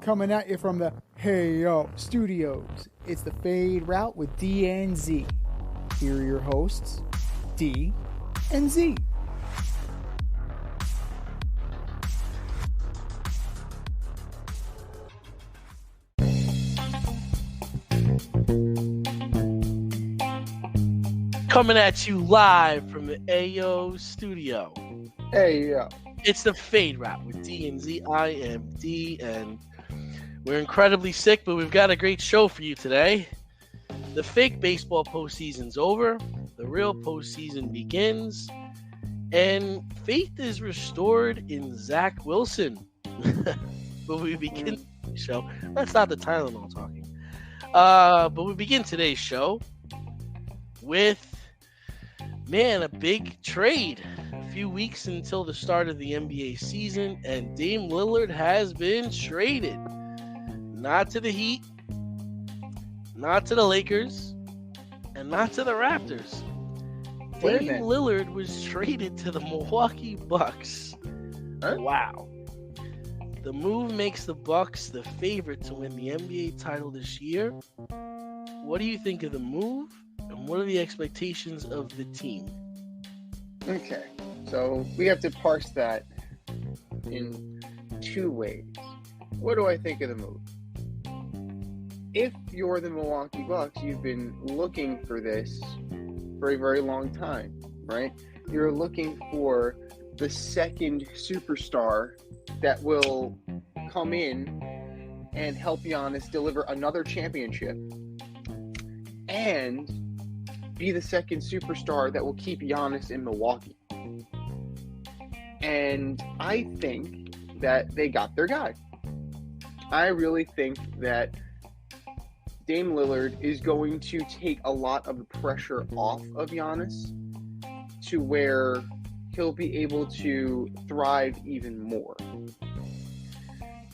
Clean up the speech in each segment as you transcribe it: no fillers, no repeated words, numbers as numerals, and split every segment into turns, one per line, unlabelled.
coming at you from the Hey Yo Studios. It's the Fade Route with D and Z. Here are your hosts, D and Z.
Coming at you live from the AO studio.
Hey yo.
It's the Fade Route with D and Z. I am D, and we're incredibly sick, but we've got a great show for you today. The fake baseball postseason's over. The real postseason begins. And faith is restored in Zach Wilson. But we begin the show. That's not the Tylenol talking. But we begin today's show with, a big trade. A few weeks until the start of the NBA season, and Dame Lillard has been traded. Not to the Heat, not to the Lakers, and not to the Raptors. Dame Lillard was traded to the Milwaukee Bucks.
Huh?
Wow. The move makes the Bucks the favorite to win the NBA title this year. What do you think of the move, and what are the expectations of the team?
Okay, so we have to parse that in two ways. What do I think of the move? If you're the Milwaukee Bucks, you've been looking for this for a very long time, right? You're looking for the second superstar that will come in and help Giannis deliver another championship and be the second superstar that will keep Giannis in Milwaukee. And I think that they got their guy. I really think that Dame Lillard is going to take a lot of the pressure off of Giannis to where he'll be able to thrive even more.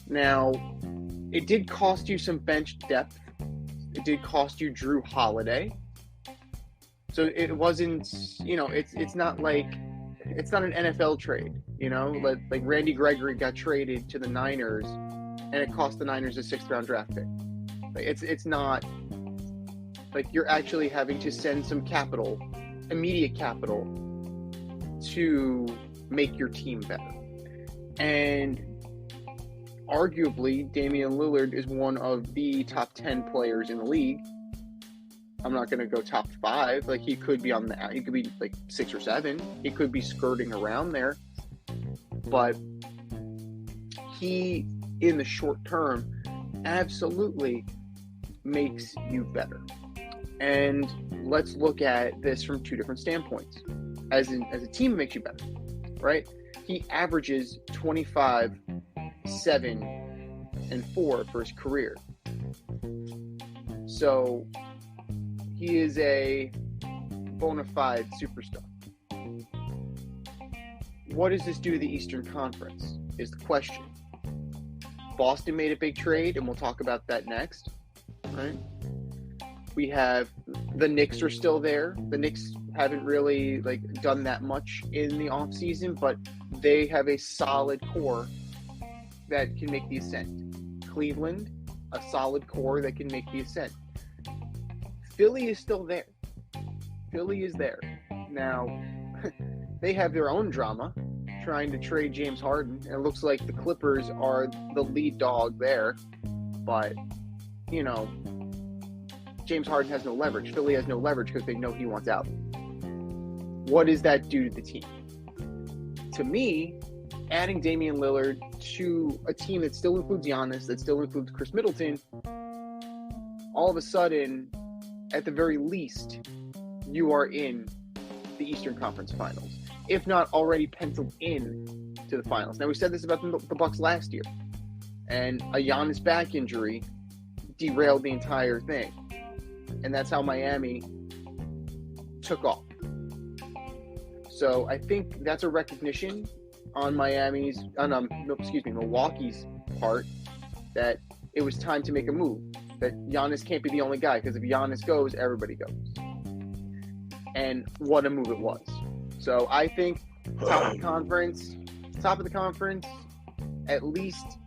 Now, it did cost you some bench depth. It did cost you Jrue Holiday. So it wasn't, it's not like, it's not an NFL trade, like Randy Gregory got traded to the Niners and it cost the Niners a 6th round draft pick. Like it's not like you're actually having to send some capital, immediate capital, to make your team better. And arguably, Damian Lillard is one of the top 10 players in the league. I'm not going to go top 5. Like he could be he could be like 6 or 7. He could be skirting around there. But he, in the short term, absolutely makes you better. And let's look at this from two different standpoints. As a team, it makes you better, right? He averages 25, 7, and 4 for his career. So he is a bona fide superstar. What does this do to the Eastern Conference is the question. Boston made a big trade, and we'll talk about that next, right? We have the Knicks are still there. The Knicks haven't really done that much in the offseason, but they have a solid core that can make the ascent. Cleveland, a solid core that can make the ascent. Philly is still there. Philly is there. Now, they have their own drama trying to trade James Harden. And it looks like the Clippers are the lead dog there. But, James Harden has no leverage. Philly has no leverage because they know he wants out. What does that do to the team? To me, adding Damian Lillard to a team that still includes Giannis, that still includes Chris Middleton, all of a sudden, at the very least, you are in the Eastern Conference Finals, if not already penciled in to the finals. Now, we said this about the Bucks last year, and a Giannis back injury derailed the entire thing, and that's how Miami took off. So I think that's a recognition on Milwaukee's part that it was time to make a move. That Giannis can't be the only guy, because if Giannis goes, everybody goes. And what a move it was. So I think top of the conference, at least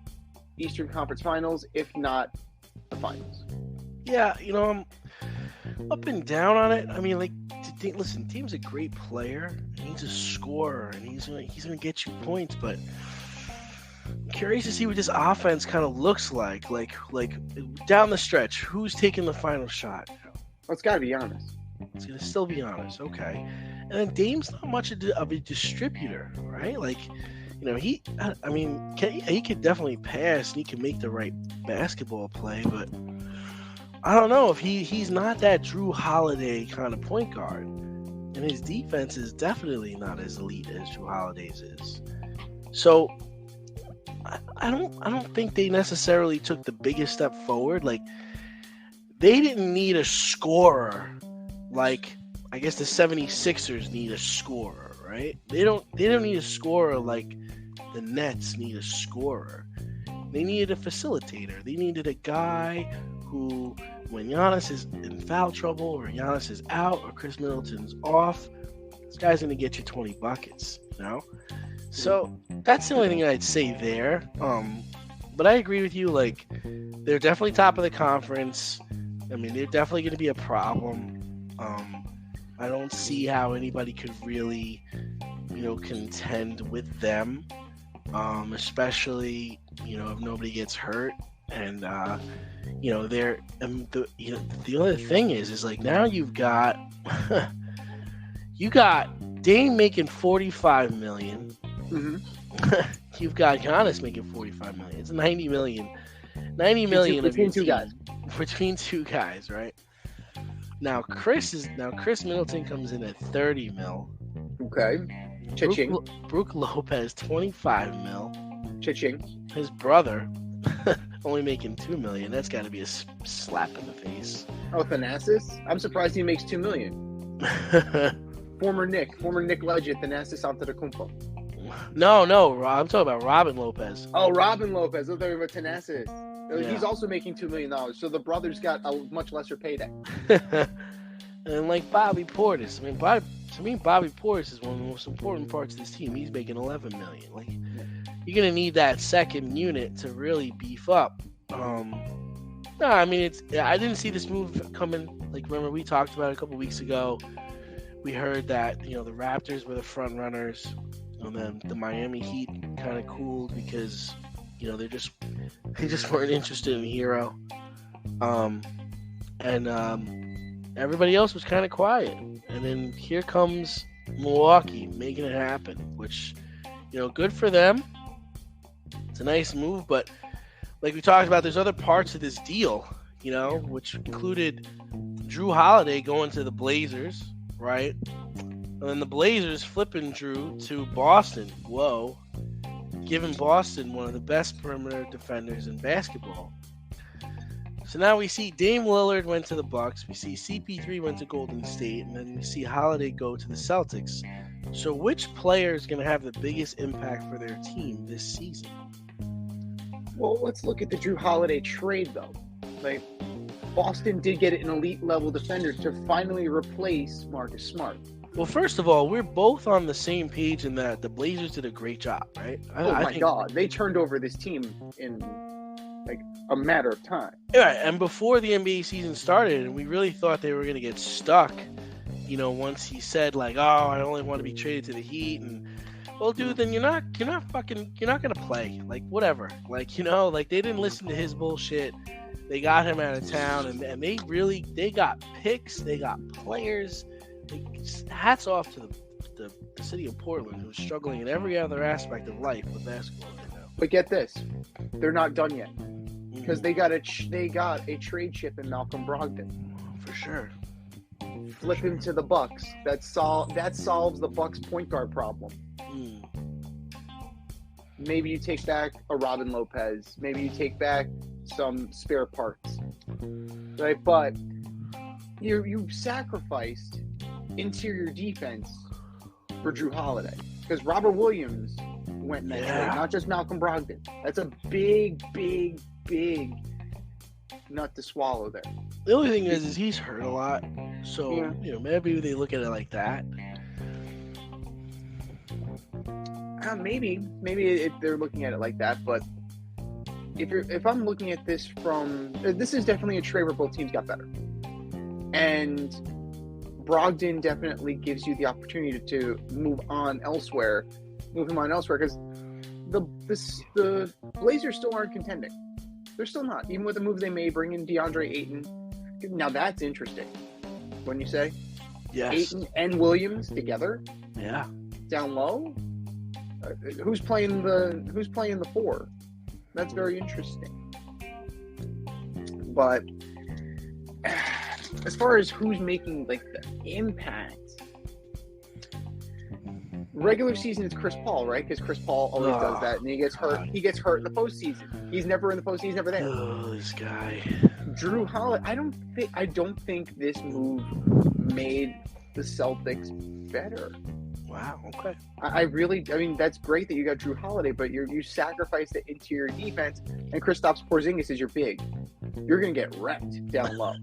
Eastern Conference Finals, if not the finals.
Yeah, I'm up and down on it. I mean, like, listen, Tatum's a great player. He's a scorer, and he's gonna get you points. But I'm curious to see what this offense kind of looks like. Like down the stretch, who's taking the final shot?
Well, it's got to be honest.
It's gonna still be honest, okay. And then Dame's not much of a distributor, right? Like, he could definitely pass and he can make the right basketball play, but I don't know if he's not that Jrue Holiday kind of point guard, and his defense is definitely not as elite as Jrue Holiday's is. So I don't think they necessarily took the biggest step forward. Like, they didn't need a scorer like I guess the 76ers need a scorer, right? They don't need a scorer like the Nets need a scorer. They needed a facilitator. They needed a guy who, when Giannis is in foul trouble or Giannis is out or Chris Middleton's off, this guy's going to get you 20 buckets, So that's the only thing I'd say there. But I agree with you. Like, they're definitely top of the conference. I mean, they're definitely going to be a problem. I don't see how anybody could really, contend with them, especially, if nobody gets hurt. And, they're, the other thing is like, now you got Dame making $45 million.
Mm-hmm.
You've got Giannis making $45 million. It's $90 million. $90 million
between two guys.
Between two guys, right? Now Chris Middleton comes in at $30 million.
Okay. Cha-ching.
Brook Lopez $25 million.
Cha-ching.
His brother only making $2 million. That's got to be a slap in the face.
Oh, Thanasis? I'm surprised he makes $2 million. Former Nick legend Thanasis Antetokounmpo.
No, I'm talking about Robin Lopez.
Oh, Robin Lopez. I thought you were Thanasis.
Yeah.
He's also making $2 million, so the brothers got a much lesser payday.
And like Bobby Portis, Bobby Portis is one of the most important parts of this team. He's making $11 million. Like, you're gonna need that second unit to really beef up. I didn't see this move coming. Like, remember we talked about it a couple weeks ago. We heard that the Raptors were the front runners, and then the Miami Heat kind of cooled because they just weren't interested in Hero, and everybody else was kind of quiet. And then here comes Milwaukee making it happen, which good for them. It's a nice move, but like we talked about, there's other parts of this deal, which included Jrue Holiday going to the Blazers, right? And then the Blazers flipping Jrue to Boston. Whoa. Giving Boston one of the best perimeter defenders in basketball. So now we see Dame Lillard went to the Bucks. We see CP3 went to Golden State. And then we see Holiday go to the Celtics. So which player is going to have the biggest impact for their team this season?
Well, let's look at the Jrue Holiday trade, though. Like, Boston did get an elite level defender to finally replace Marcus Smart.
Well, first of all, we're both on the same page in that the Blazers did a great job, right?
I think God. They turned over this team in, like, a matter of time.
Yeah, and before the NBA season started, and we really thought they were going to get stuck, once he said, like, oh, I only want to be traded to the Heat, and, well, dude, then you're not going to play. Like, whatever. Like, like, they didn't listen to his bullshit. They got him out of town, and they got picks, they got players. Hats off to the city of Portland, who's struggling in every other aspect of life with basketball right now.
But get this, they're not done yet because they got a trade chip in Malcolm Brogdon.
For sure.
Flip him to the Bucks. That solves the Bucks point guard problem. Maybe you take back a Robin Lopez. Maybe you take back some spare parts, right? But you sacrificed interior defense for Jrue Holiday because Robert Williams went in that trade, not just Malcolm Brogdon. That's a big nut to swallow there.
The only thing is he's hurt a lot, so maybe they look at it like that.
Maybe they're looking at it like that, but if I'm looking at this this is definitely a trade where both teams got better, and Brogdon definitely gives you the opportunity to move him on elsewhere, because the Blazers still aren't contending. They're still not, even with the move they made, bring in DeAndre Ayton. Now that's interesting. Wouldn't you say?
Yes.
Ayton and Williams together.
Yeah.
Down low. Who's playing the 4? That's very interesting. But as far as who's making like the impact, regular season it's Chris Paul, right? Because Chris Paul always does that, and he gets hurt. He gets hurt in the postseason. He's never in the postseason. He's never there.
Oh, this guy.
Jrue Holiday. I don't think this move made the Celtics better.
Wow. Okay.
I mean, that's great that you got Jrue Holiday, but you sacrifice the interior defense, and Kristaps Porzingis is your big. You're gonna get wrecked down low.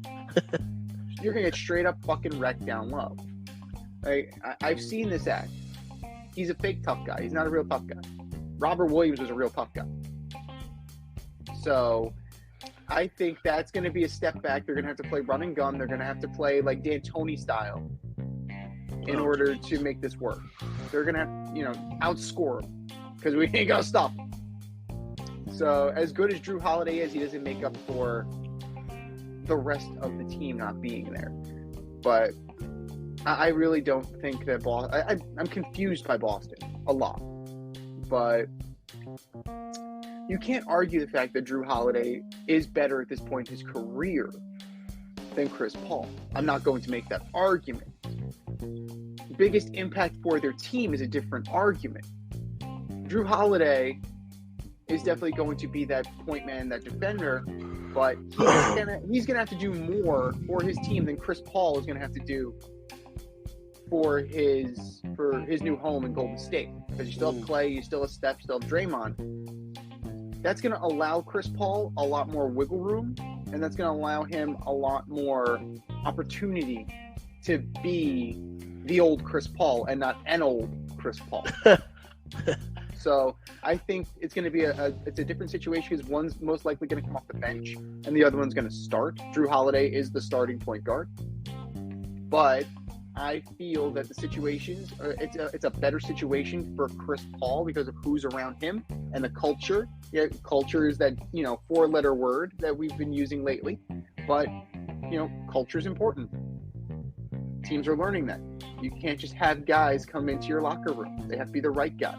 You're gonna get straight up fucking wrecked down low. I've seen this act. He's a fake tough guy. He's not a real tough guy. Robert Williams was a real tough guy. So I think that's going to be a step back. They're going to have to play run and gun. They're going to have to play like D'Antoni style in order to make this work. They're going to have, outscore him because we ain't going to stop him. So as good as Jrue Holiday is, he doesn't make up for the rest of the team not being there. But I really don't think that Boston. I'm confused by Boston a lot, but you can't argue the fact that Jrue Holiday is better at this point in his career than Chris Paul. I'm not going to make that argument. The biggest impact for their team is a different argument. Jrue Holiday is definitely going to be that point man, that defender, but he's gonna have to do more for his team than Chris Paul is gonna have to do for his new home in Golden State, because you still have Clay, you still have Steph, you still have Draymond. That's going to allow Chris Paul a lot more wiggle room, and that's going to allow him a lot more opportunity to be the old Chris Paul and not an old Chris Paul. So I think it's going to be it's a different situation, because one's most likely going to come off the bench and the other one's going to start. Jrue Holiday is the starting point guard, but I feel that the situations, it's a better situation for Chris Paul because of who's around him and the culture. Yeah, culture is that, 4-letter word that we've been using lately. But, culture is important. Teams are learning that. You can't just have guys come into your locker room. They have to be the right guys.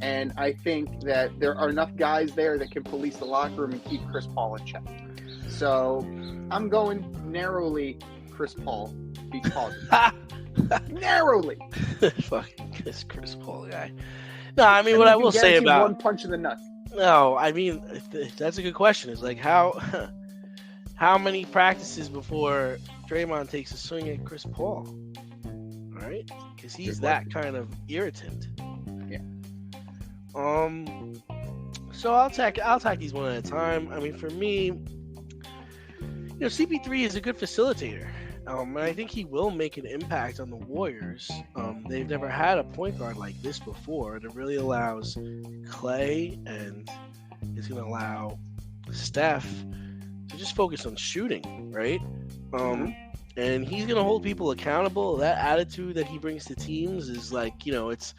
And I think that there are enough guys there that can police the locker room and keep Chris Paul in check. So I'm going narrowly Chris Paul. Because narrowly.
Fucking this Chris Paul guy. No, I mean, what I will say about
one punch in the nuts.
No, I mean, that's a good question. It's like how many practices before Draymond takes a swing at Chris Paul, right? Because he's that kind of irritant.
Yeah.
So I'll tack these one at a time. I mean, for me, CP3 is a good facilitator. And I think he will make an impact on the Warriors. They've never had a point guard like this before, and it really allows Clay, and it's going to allow Steph to just focus on shooting, right? And he's going to hold people accountable. That attitude that he brings to teams is like, it's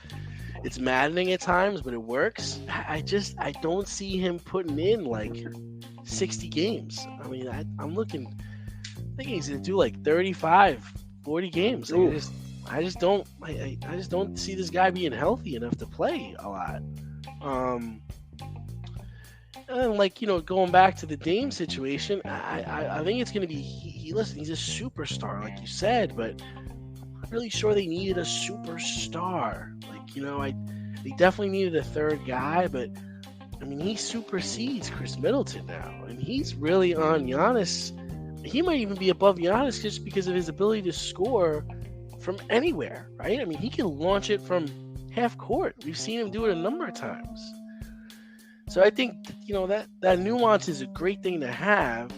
maddening at times, but it works. I don't see him putting in like 60 games. I mean, I'm looking. I think he's gonna do like 35, 40 games. I just don't see this guy being healthy enough to play a lot. And going back to the Dame situation, I think it's gonna be he's a superstar, like you said, but I'm not really sure they needed a superstar. They definitely needed a third guy, but I mean, he supersedes Chris Middleton now, and he's really on Giannis. He might even be above Giannis just because of his ability to score from anywhere, right? I mean, he can launch it from half court. We've seen him do it a number of times. So I think, that nuance is a great thing to have,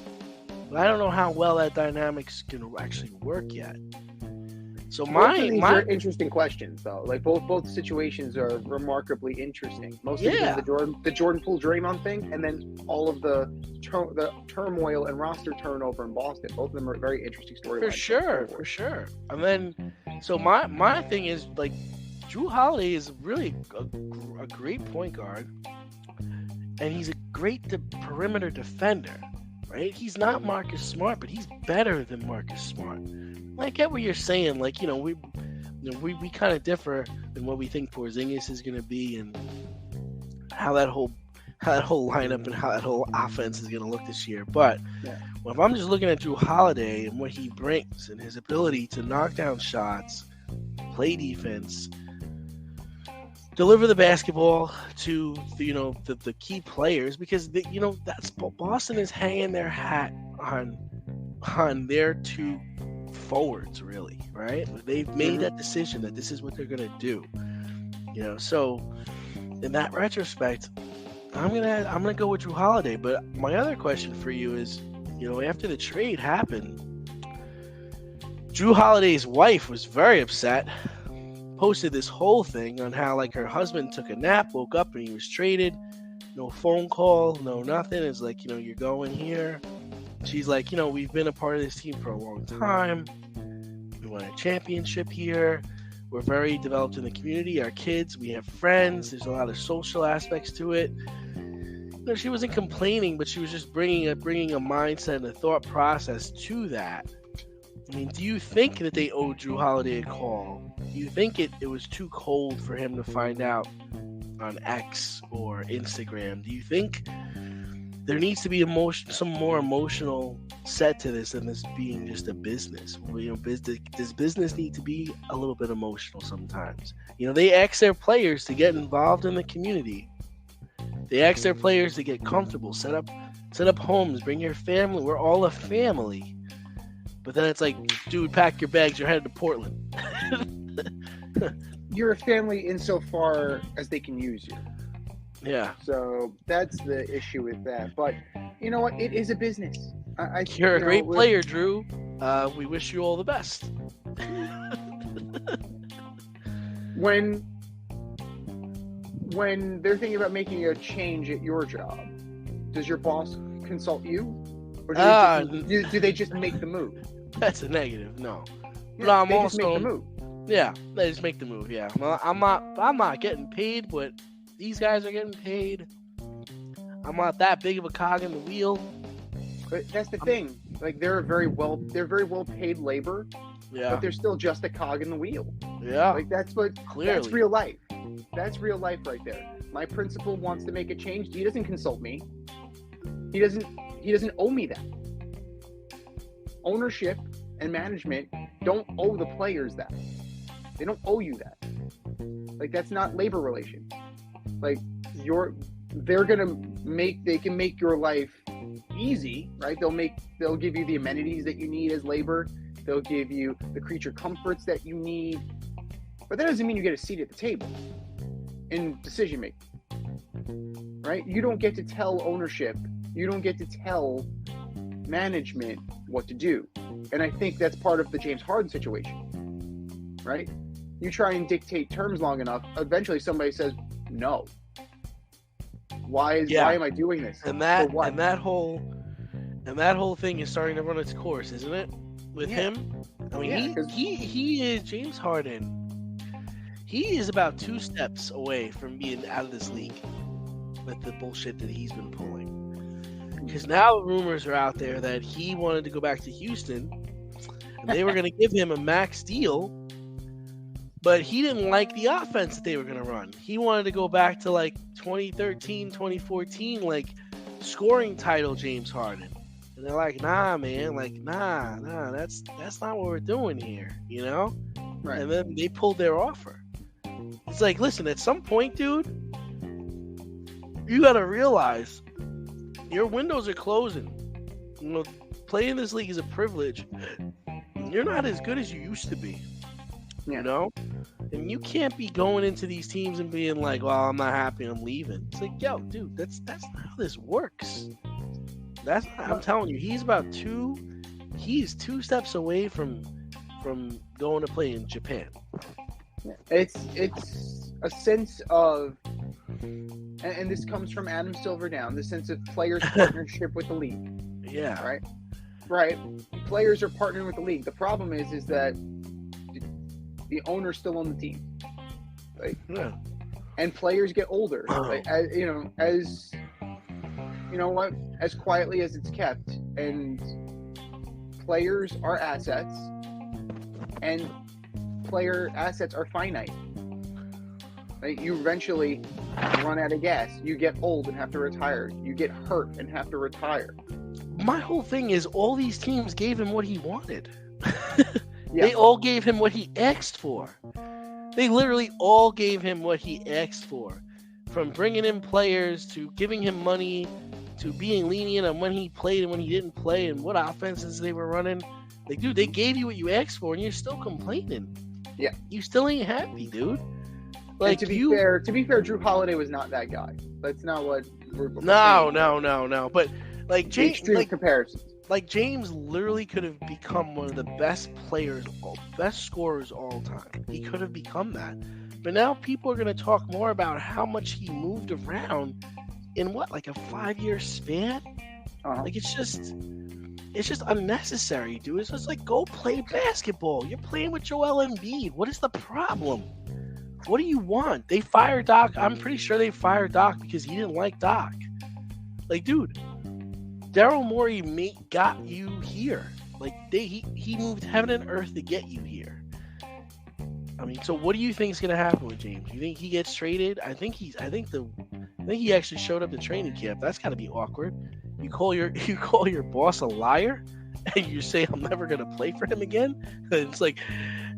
but I don't know how well that dynamic's going to actually work yet. So
Both of these are interesting questions, though. Like both situations are remarkably interesting. Mostly because of the Jordan Poole Draymond thing, and then all of the turmoil and roster turnover in Boston. Both of them are very interesting storylines.
For sure. And then, so my thing is, like, Jrue Holiday is really a great point guard, and he's a great perimeter defender, right? He's not Marcus Smart, but he's better than Marcus Smart. I get what you're saying. Like, we kind of differ in what we think Porzingis is going to be, and how that whole lineup and how that whole offense is going to look this year. But if I'm just looking at Jrue Holiday and what he brings and his ability to knock down shots, play defense, deliver the basketball to the key players, because that's Boston is hanging their hat on their two forwards, really, right? They've made that decision that this is what they're gonna do. So in that retrospect, I'm gonna go with Jrue Holiday. But my other question for you is, after the trade happened, Jrue Holiday's wife was very upset. Posted this whole thing on how, like, her husband took a nap, woke up, and he was traded. No phone call, no nothing. It's like, you're going here. She's like, we've been a part of this team for a long time. We won a championship here. We're very developed in the community. Our kids, we have friends. There's a lot of social aspects to it. She wasn't complaining, but she was just bringing a mindset and a thought process to that. I mean, do you think that they owed Jrue Holiday a call? Do you think it was too cold for him to find out on X or Instagram? Do you think there needs to be some more emotional set to this than this being just a business? Does business need to be a little bit emotional sometimes? They ask their players to get involved in the community. They ask their players to get comfortable, set up homes, bring your family. We're all a family. But then it's like, dude, pack your bags, you're headed to Portland.
You're a family insofar as they can use you.
Yeah.
So that's the issue with that. But you know what? It is a business.
You're a great player, Jrue. We wish you all the best.
When they're thinking about making a change at your job, does your boss consult you? Or do they just make the move?
That's a negative. No.
Yeah,
No, I'm
they
also
just make the move.
Yeah, they just make the move. Yeah, well, I'm not getting paid, but these guys are getting paid. I'm not that big of a cog in the wheel.
But that's the thing. Like, they're very well paid labor.
Yeah.
But they're still just a cog in the wheel.
Yeah.
Like, that's real life. That's real life right there. My principal wants to make a change. He doesn't consult me. He doesn't owe me that. Ownership and management don't owe the players that. They don't owe you that. Like, that's not labor relations. Like, they can make your life easy, right? They'll give you the amenities that you need as labor. They'll give you the creature comforts that you need. But that doesn't mean you get a seat at the table in decision making, right? You don't get to tell ownership. You don't get to tell management what to do. And I think that's part of the James Harden situation, right? You try and dictate terms long enough, eventually somebody says no. Why am I doing this?
And that whole thing is starting to run its course, isn't it? With him? I mean, he is James Harden. He is about 2 steps away from being out of this league with the bullshit that he's been pulling. Because now rumors are out there that he wanted to go back to Houston and they were going to give him a max deal, but he didn't like the offense that they were going to run. He wanted to go back to like 2013, 2014, like scoring title James Harden. And they're like, nah, man, like, nah, that's not what we're doing here, you know?
Right.
And then they pulled their offer. It's like, listen, at some point, dude, you got to realize your windows are closing. You know, playing this league is a privilege. You're not as good as you used to be. You know? And you can't be going into these teams and being like, well, I'm not happy, I'm leaving. It's like, yo, dude, that's not how this works. I'm telling you, he's 2 steps away from from going to play in Japan.
It's a sense of, and this comes from Adam Silver down, the sense of players' partnership with the league.
Yeah.
Right. Players are partnering with the league. The problem is that the owner's still on the team.
Yeah.
And players get older. As quietly as it's kept, and players are assets, and player assets are finite. You eventually run out of gas. You get old and have to retire. You get hurt and have to retire.
My whole thing is all these teams gave him what he wanted.
Yeah.
They all gave him what he asked for. They literally all gave him what he asked for. From bringing in players to giving him money to being lenient on when he played and when he didn't play and what offenses they were running. Like, dude, they gave you what you asked for and you're still complaining.
Yeah.
You still ain't happy, dude.
Like, to be fair, Jrue Holiday was not that guy. That's not what we're
No. But like James,
comparisons.
Like James literally could have become one of the best players, best scorers all time. He could have become that. But now people are going to talk more about how much he moved around in like a 5-year span. Like it's just unnecessary, dude. It's just like, go play basketball. You're playing with Joel Embiid. What is the problem? What do you want? They fired Doc. I'm pretty sure they fired Doc because he didn't like Doc. Like, dude, Daryl Morey got you here. Like, he moved heaven and earth to get you here. I mean, so what do you think is going to happen with James? You think he gets traded? I think he actually showed up to training camp. That's got to be awkward. You call your boss a liar, and you say I'm never going to play for him again. It's like,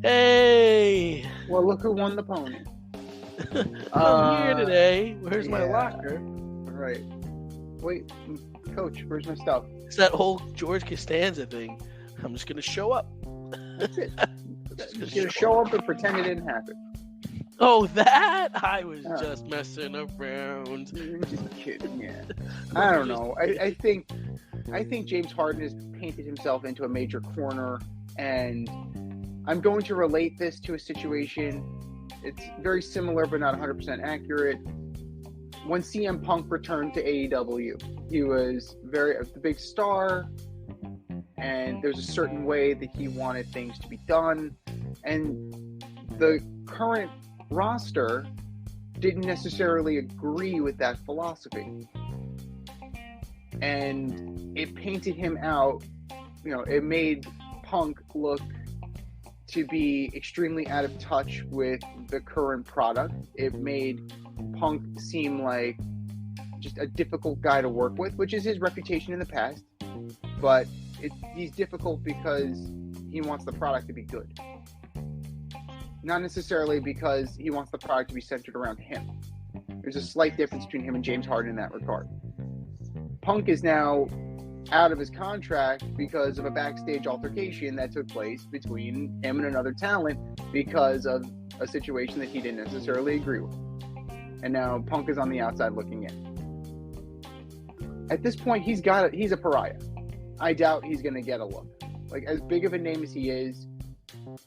hey.
Well, look who won the pony.
I'm here today. Where's my locker?
Right. Wait, coach, where's my stuff?
It's that whole George Costanza thing. I'm just going to show up.
That's it. Just going to show up and pretend it didn't happen.
Oh, that? I was just messing around.
You're just kidding, yeah. I don't know. I think James Harden has painted himself into a major corner, and I'm going to relate this to a situation. It's very similar, but not 100% accurate. When CM Punk returned to AEW, he was the big star, and there's a certain way that he wanted things to be done, and the current roster didn't necessarily agree with that philosophy, and it painted him out. It made Punk look to be extremely out of touch with the current product. It made Punk seem like just a difficult guy to work with, which is his reputation in the past, but he's difficult because he wants the product to be good, not necessarily because he wants the product to be centered around him. There's a slight difference between him and James Harden in that regard. Punk is now out of his contract because of a backstage altercation that took place between him and another talent because of a situation that he didn't necessarily agree with. And now Punk is on the outside looking in. At this point, he's a pariah. I doubt he's going to get a look. Like, as big of a name as he is,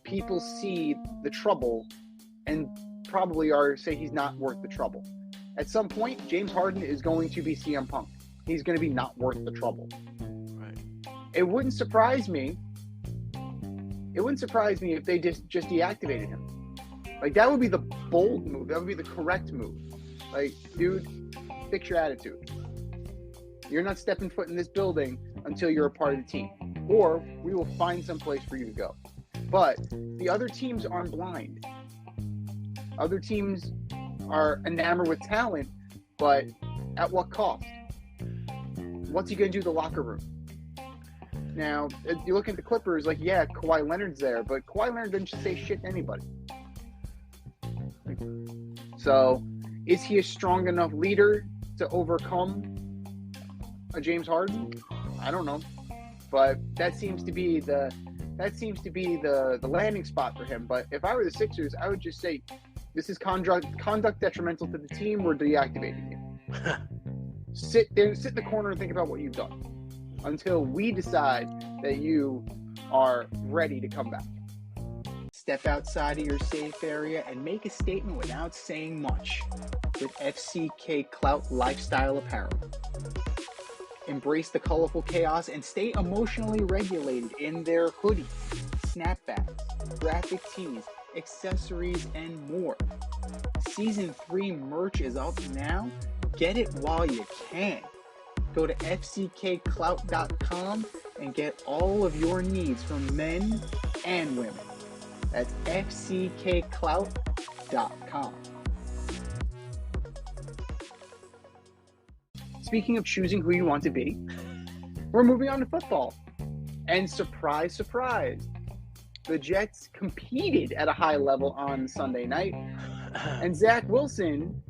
people see the trouble and probably say he's not worth the trouble. At some point, James Harden is going to be CM Punk. He's going to be not worth the trouble.
Right.
It wouldn't surprise me. If they just deactivated him. Like, that would be the bold move. That would be the correct move. Like, dude, fix your attitude. You're not stepping foot in this building until you're a part of the team. Or we will find some place for you to go. But the other teams aren't blind. Other teams are enamored with talent, but at what cost? What's he going to do to the locker room? Now, if you look at the Clippers, like, yeah, Kawhi Leonard's there, but Kawhi Leonard doesn't say shit to anybody. So, is he a strong enough leader to overcome a James Harden? I don't know, but that seems to be the landing spot for him. But if I were the Sixers, I would just say, this is conduct detrimental to the team. We're deactivating you. Sit in the corner and think about what you've done until we decide that you are ready to come back.
Step outside of your safe area and make a statement without saying much with FCK Clout Lifestyle Apparel. Embrace the colorful chaos and stay emotionally regulated in their hoodies, snapbacks, graphic tees, accessories, and more. Season 3 merch is up now. Get it while you can. Go to fckclout.com and get all of your needs from men and women. That's fckclout.com. Speaking of choosing who you want to be, we're moving on to football. And surprise, surprise, the Jets competed at a high level on Sunday night. And Zach Wilson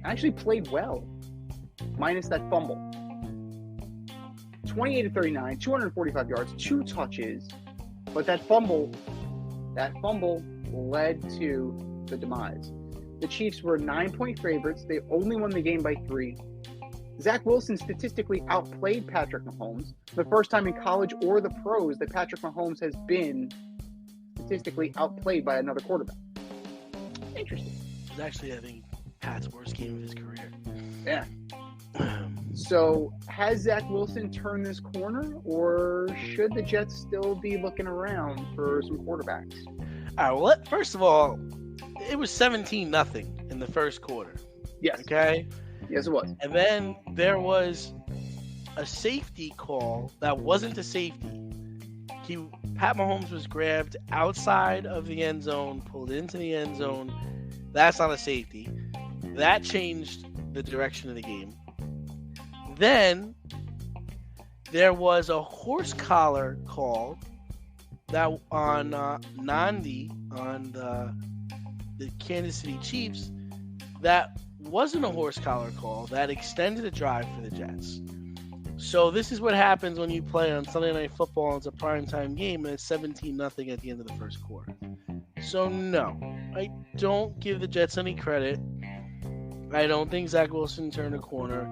actually played well, minus that fumble. 28-39, 245 yards, 2 touches. But that fumble led to the demise. The Chiefs were 9-point favorites. They only won the game by 3. Zach Wilson statistically outplayed Patrick Mahomes. The first time in college or the pros that Patrick Mahomes has been statistically outplayed by another quarterback. Interesting.
It was actually, I think, Pat's worst game of his career.
Yeah. So, has Zach Wilson turned this corner, or should the Jets still be looking around for some quarterbacks?
All right, well, first of all, it was 17-0 in the first quarter.
Yes.
Okay?
Yes, it was.
And then there was a safety call that wasn't a safety. Pat Mahomes was grabbed outside of the end zone, pulled into the end zone. That's not a safety. That changed the direction of the game. Then there was a horse collar call that on Nandi on the Kansas City Chiefs that wasn't a horse collar call. That extended a drive for the Jets. So this is what happens when you play on Sunday Night Football and it's a primetime game and it's 17-0 at the end of the first quarter. So no, I don't give the Jets any credit. I don't think Zach Wilson turned a corner.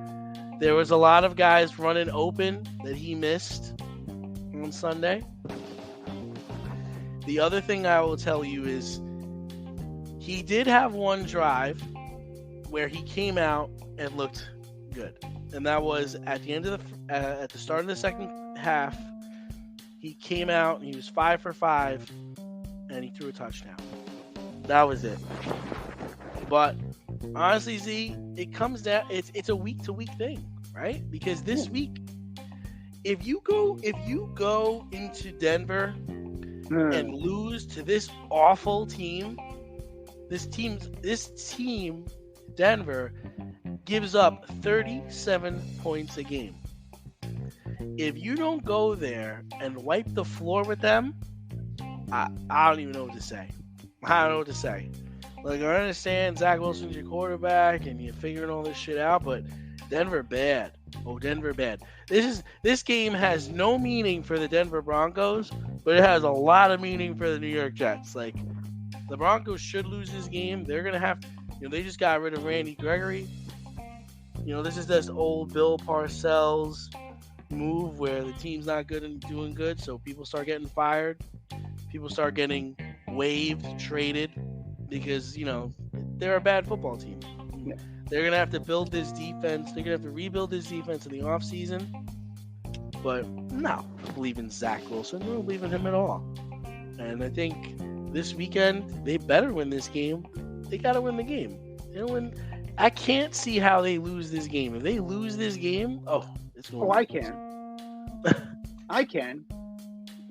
There was a lot of guys running open that he missed on Sunday. The other thing I will tell you is he did have one drive where he came out and looked good. And that was at the end of at the start of the second half. He came out and he was 5 for 5 and he threw a touchdown. That was it. But honestly, Z, it comes down. It's a week to week thing, right? Because this week, if you go into Denver and lose to this awful team, this team, Denver, gives up 37 points a game. If you don't go there and wipe the floor with them, I don't even know what to say. I don't know what to say. Like, I understand Zach Wilson's your quarterback and you're figuring all this shit out, but Denver bad. Oh, Denver bad. This game has no meaning for the Denver Broncos, but it has a lot of meaning for the New York Jets. Like, the Broncos should lose this game. They're going to have, they just got rid of Randy Gregory. This is this old Bill Parcells move where the team's not good and doing good, so people start getting fired. People start getting waived, traded, because, they're a bad football team.
Yeah.
They're going to have to build this defense. They're going to have to rebuild this defense in the offseason. But no, I don't believe in Zach Wilson. I don't believe in him at all. And I think this weekend, they better win this game. They got to win the game. I can't see how they lose this game. If they lose this game, it's going to be
I can. I can.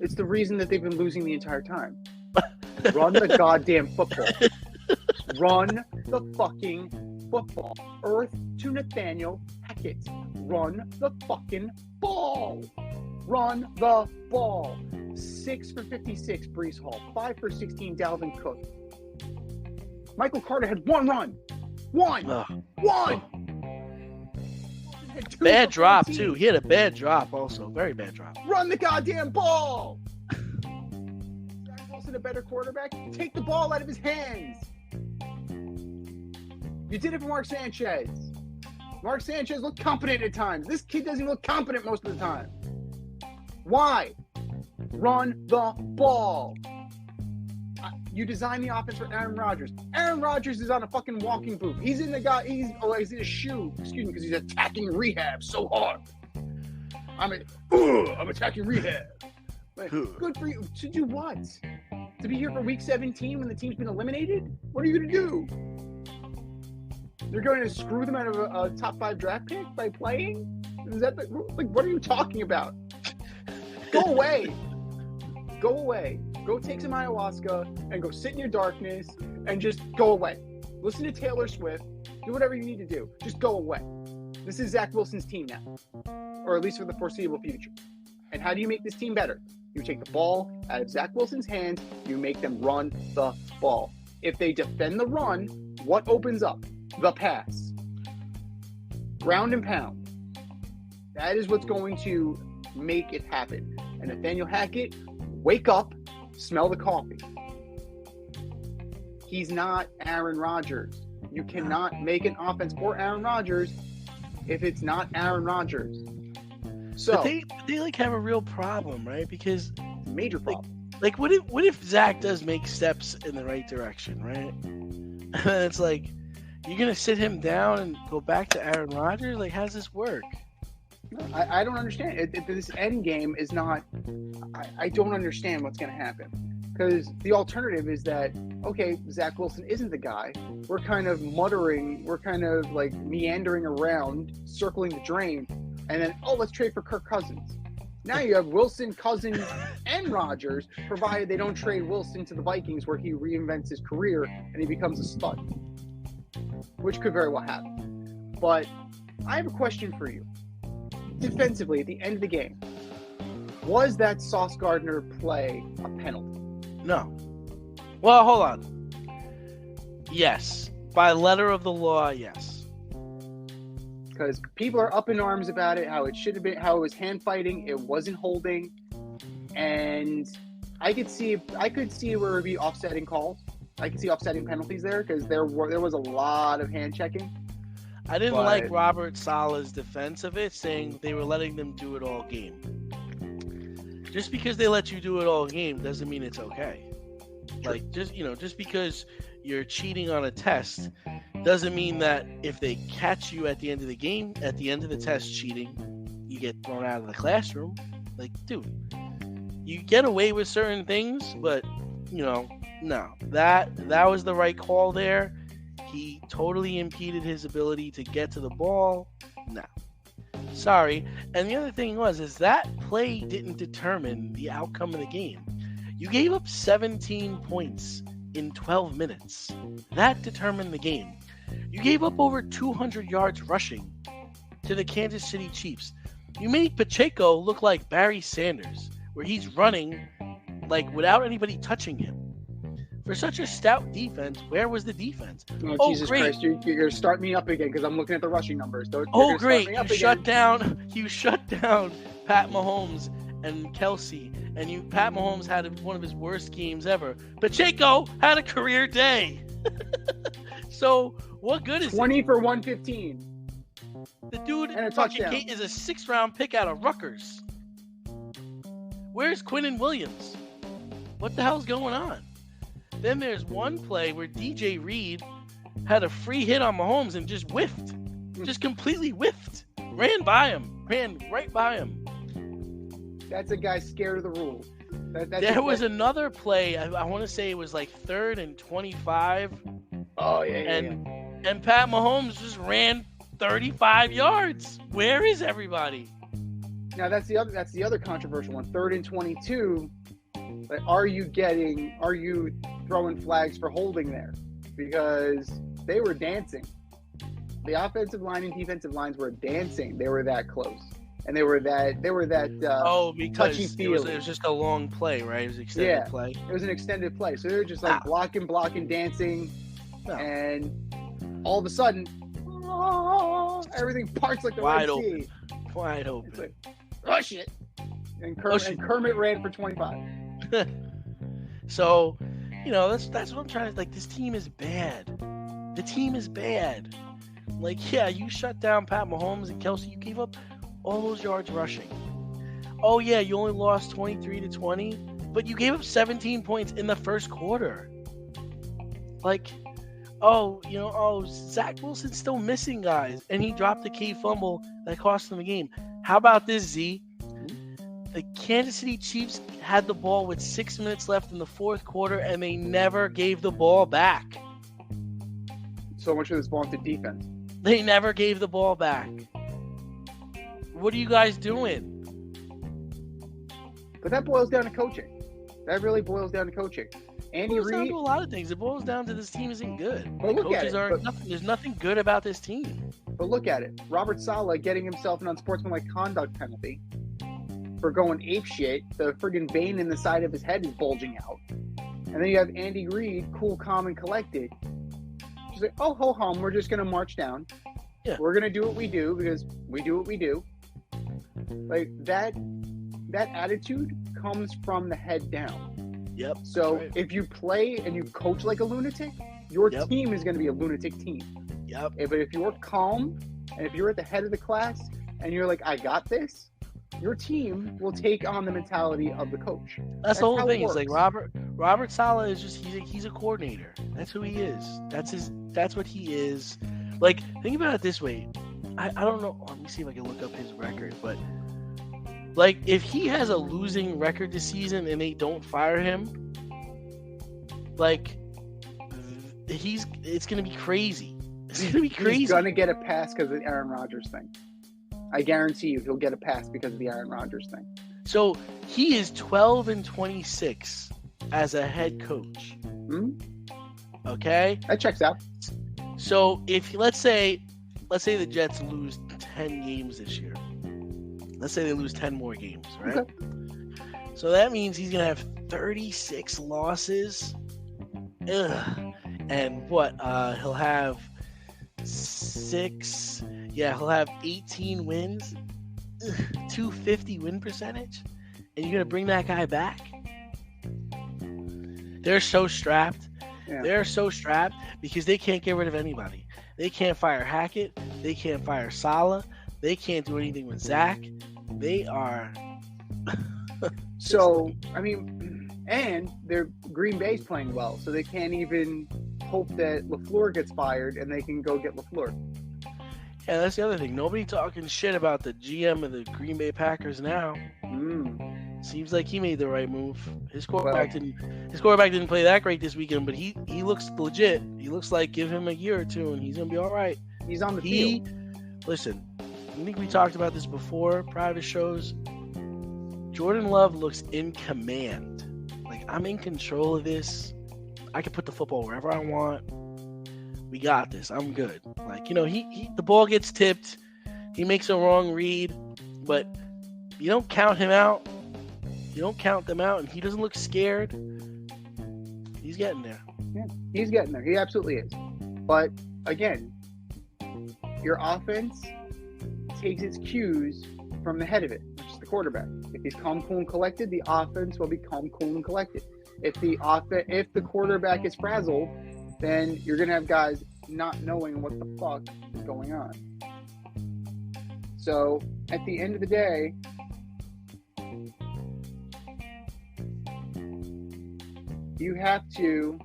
It's the reason that they've been losing the entire time. Run the goddamn football. Run the fucking football. Earth to Nathaniel Hackett. Run the fucking ball. Run the ball. 6 for 56, Breece Hall. 5 for 16, Dalvin Cook. Michael Carter had one run. One.
Bad drop, too. He had a bad drop also. Very bad drop.
Run the goddamn ball. Zach Wilson a better quarterback? Take the ball out of his hands. You did it for Mark Sanchez. Mark Sanchez looked competent at times. This kid doesn't look competent most of the time. Why? Run the ball. You design the offense for Aaron Rodgers. Aaron Rodgers is on a fucking walking boot. He's in a shoe. Excuse me, because he's attacking rehab so hard. I'm attacking rehab. Like, good for you. To do what? To be here for week 17 when the team's been eliminated? What are you going to do? You're going to screw them out of a top 5 draft pick by playing? Is that what are you talking about? Go away. Go away. Go take some ayahuasca and go sit in your darkness and just go away. Listen to Taylor Swift. Do whatever you need to do. Just go away. This is Zach Wilson's team now, or at least for the foreseeable future. And how do you make this team better? You take the ball out of Zach Wilson's hands. You make them run the ball. If they defend the run, what opens up? The pass. Ground and pound. That is what's going to make it happen. And Nathaniel Hackett, wake up, smell the coffee. He's not Aaron Rodgers. You cannot make an offense for Aaron Rodgers if it's not Aaron Rodgers. So
but they like have a real problem, right? Because
major problem.
Like what if Zach does make steps in the right direction, right? And then it's like you're gonna sit him down and go back to Aaron Rodgers? Like, how does this work?
I don't understand. This end game is not. I don't understand what's going to happen, because the alternative is that, okay, Zach Wilson isn't the guy. We're kind of muttering. We're kind of like meandering around, circling the drain, and then let's trade for Kirk Cousins. Now you have Wilson, Cousins, and Rodgers, provided they don't trade Wilson to the Vikings, where he reinvents his career and he becomes a stud, which could very well happen. But I have a question for you. Defensively, at the end of the game, was that Sauce Gardner play a penalty?
No. Well, hold on. Yes. By letter of the law, yes.
Because people are up in arms about it, how it should have been, how it was hand fighting, it wasn't holding, and I could see where it would be offsetting calls. I could see offsetting penalties there, because there was a lot of hand checking.
I didn't like Robert Saleh's defense of it, saying they were letting them do it all game. Just because they let you do it all game doesn't mean it's okay. Like, just because you're cheating on a test doesn't mean that if they catch you at the end of the game, at the end of the test cheating, you get thrown out of the classroom. Like, dude, you get away with certain things, but no. That was the right call there. He totally impeded his ability to get to the ball. No. Sorry. And the other thing is that play didn't determine the outcome of the game. You gave up 17 points in 12 minutes. That determined the game. You gave up over 200 yards rushing to the Kansas City Chiefs. You made Pacheco look like Barry Sanders, where he's running like without anybody touching him. For such a stout defense, where was the defense?
Oh, Jesus great. Christ, you're going to start me up again because I'm looking at the rushing numbers.
Great. You shut down Pat Mahomes and Kelsey, and Pat Mahomes had one of his worst games ever. Pacheco had a career day. So what good is
20 for 115.
The dude
and a touchdown.
Is a 6th-round pick out of Rutgers. Where's Quinnen Williams? What the hell's going on? Then there's one play where DJ Reed had a free hit on Mahomes and just whiffed. Just completely whiffed. Ran right by him.
That's a guy scared of the rules.
There was another play, I want to say it was like 3rd and 25.
Oh, yeah.
And Pat Mahomes just ran 35 yards. Where is everybody?
Now, that's the other controversial one. 3rd and 22. Like, are you throwing flags for holding there? Because they were dancing. The offensive line and defensive lines were dancing. They were that close, and they were that
because
touchy feely.
It was just a long play, right? It was an extended play.
It was an extended play, so they were just like blocking, dancing, and all of a sudden, everything parts like the Red Sea.
Wide open.
It's like, rush it, and Kermit ran for 25.
So, that's what I'm trying to, like, this team is bad. The team is bad. Like, yeah, you shut down Pat Mahomes and Kelsey. You gave up all those yards rushing. Oh, yeah, you only lost 23-20, but you gave up 17 points in the first quarter. Like, Zach Wilson's still missing guys, and he dropped a key fumble that cost him the game. How about this, Z? The Kansas City Chiefs had the ball with 6 minutes left in the fourth quarter, and they never gave the ball back.
So much of this vaunted defense.
They never gave the ball back. What are you guys doing?
But that boils down to coaching. That really boils down to coaching. Andy
It boils down
Reid.
to a lot of things. It boils down to this team isn't good.
But look at
Coaches
it,
aren't
but-
nothing. There's nothing good about this team.
But look at it. Robert Saleh getting himself an unsportsmanlike conduct penalty for going apeshit. The friggin' vein in the side of his head is bulging out. And then you have Andy Reid, cool, calm, and collected. Just like, oh, ho hum, we're just gonna march down.
Yeah.
We're gonna do what we do because we do what we do. Like that attitude comes from the head down.
Yep.
So
that's right.
if you play and you coach like a lunatic, your
Yep.
team is gonna be a lunatic team.
Yep.
But if you're calm and if you're at the head of the class and you're like, I got this, your team will take on the mentality of the coach.
That's the whole
how it
thing. It's like
works.
Robert Saleh is just he's a coordinator. That's who he is. That's what he is. Like, think about it this way. I don't know. Let me see if I can look up his record. But like, if he has a losing record this season and they don't fire him, like, it's gonna be crazy. It's gonna be crazy.
He's gonna get a pass because of the Aaron Rodgers thing. I guarantee you, he'll get a pass because of the Aaron Rodgers thing.
So he is 12-26 as a head coach.
Hmm?
Okay.
That checks out.
So if let's say the Jets lose 10 games this year. Let's say they lose 10 more games, right?
Okay.
So that means he's gonna have 36 losses. Ugh. And what? He'll have he'll have 18 wins. Ugh. 250 win percentage. And you're gonna bring that guy back? They're so strapped.
Yeah.
They're so strapped because they can't get rid of anybody. They can't fire Hackett. They can't fire Saleh. They can't do anything with Zach. They are.
So, I mean, and they're Green Bay's playing well, so they can't even hope that LaFleur gets fired and they can go get LaFleur.
Yeah, that's the other thing. Nobody talking shit about the GM of the Green Bay Packers now. Seems like he made the right move. His quarterback didn't play that great this weekend, but he looks legit. He looks like give him a year or two and he's gonna be all right.
He's on the field.
Listen, I think we talked about this before, prior to shows. Jordan Love looks in command. Like, I'm in control of this. I can put the football wherever I want. We got this. I'm good. Like, he the ball gets tipped. He makes a wrong read, but you don't count him out. You don't count them out, and he doesn't look scared. He's getting there.
Yeah, he's getting there. He absolutely is. But again, your offense takes its cues from the head of it, which is the quarterback. If he's calm, cool, and collected, the offense will be calm, cool, and collected. If the quarterback is frazzled, then you're gonna have guys not knowing what the fuck is going on. So at the end of the day, you have to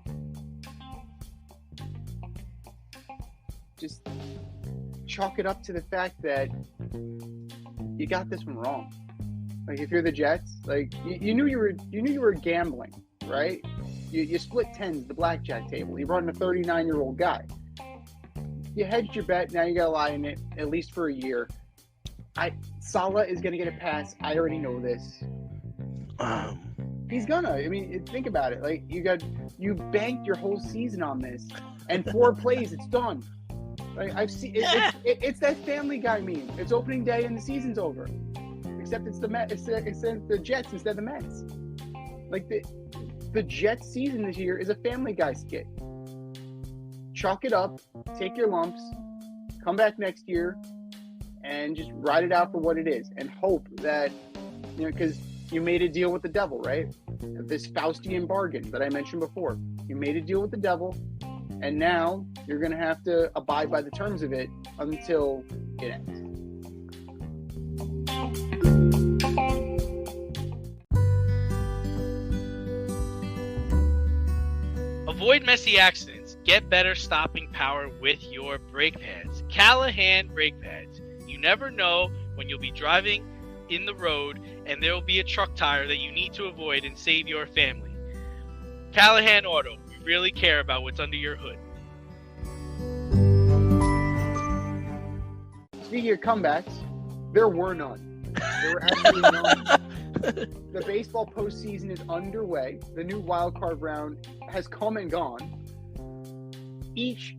just chalk it up to the fact that you got this one wrong. Like, if you're the Jets, like you knew you were gambling, right? You split tens, the blackjack table. You brought in a 39-year-old guy. You hedged your bet. Now you got to lie in it at least for a year. Saleh is going to get a pass. I already know this. He's gonna. I mean, think about it. Like, you banked your whole season on this, and 4 plays, it's done. Like, I've seen it's that Family Guy meme. It's opening day and the season's over. Except it's the Jets instead of the Mets. Like, the Jets season this year is a Family Guy skit. Chalk it up, take your lumps, come back next year, and just ride it out for what it is, and hope that, because you made a deal with the devil, right? This Faustian bargain that I mentioned before. You made a deal with the devil, and now you're going to have to abide by the terms of it until it ends.
Avoid messy accidents.
Get better stopping power with your brake pads. Callahan brake pads. You never know when you'll be driving in the road and there will be a truck tire that you need to avoid and save your family. Callahan Auto. We really care about what's under your hood.
Speaking of comebacks, there were none. There were absolutely none. The baseball postseason is underway. The new wild card round has come and gone. Each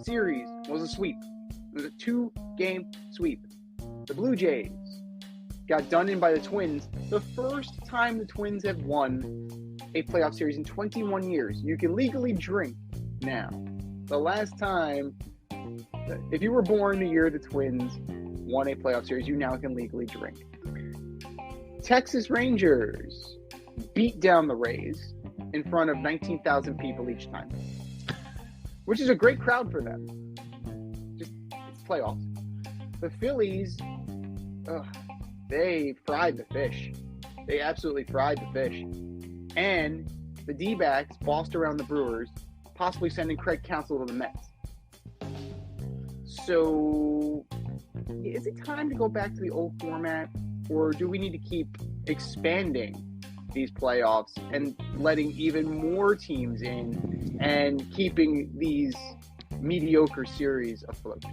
series was a sweep. It was a 2-game sweep. The Blue Jays got done in by the Twins. The first time the Twins have won a playoff series in 21 years. You can legally drink now. The last time, if you were born the year the Twins won a playoff series, you now can legally drink. Texas Rangers beat down the Rays in front of 19,000 people each time, which is a great crowd for them. Just, it's playoffs. The Phillies, they fried the fish. They absolutely fried the fish. And the D-backs bossed around the Brewers, possibly sending Craig Counsell to the Mets. So, is it time to go back to the old format, or do we need to keep expanding these playoffs and letting even more teams in and keeping these mediocre series afloat?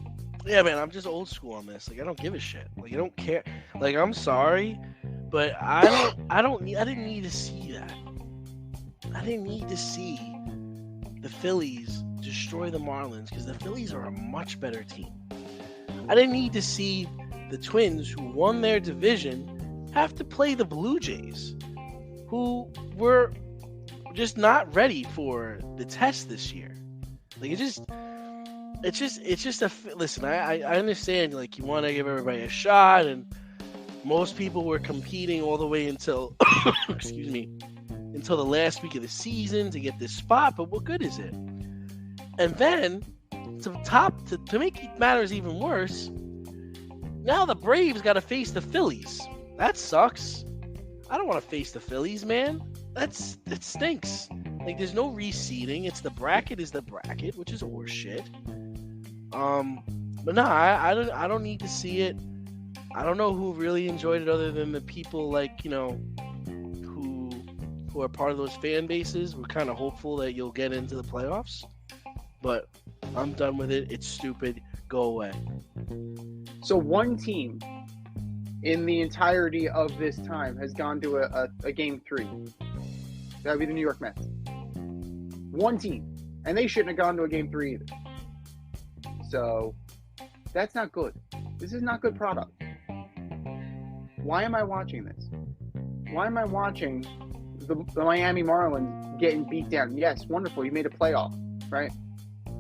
Yeah, man, I'm just old school on this. Like, I don't give a shit. Like, I don't care. Like, I'm sorry, but I didn't need to see that. I didn't need to see the Phillies destroy the Marlins because the Phillies are a much better team. I didn't need to see the Twins, who won their division, have to play the Blue Jays, who were just not ready for the test this year. Like, listen, I understand, like, you want to give everybody a shot, and most people were competing all the way until, until the last week of the season to get this spot, but what good is it? And then, to make matters even worse, now the Braves got to face the Phillies. That sucks. I don't want to face the Phillies, man. It stinks. Like, there's no reseeding. It's the bracket is the bracket, which is horseshit. But no, I don't need to see it. I don't know who really enjoyed it other than the people, like, who are part of those fan bases. We're kind of hopeful that you'll get into the playoffs. But I'm done with it. It's stupid. Go away.
So one team in the entirety of this time has gone to a game 3. That would be the New York Mets. One team. And they shouldn't have gone to a game 3 either. So that's not good. This is not good product. Why am I watching this? Why am I watching the Miami Marlins getting beat down? Yes, wonderful. You made a playoff, right?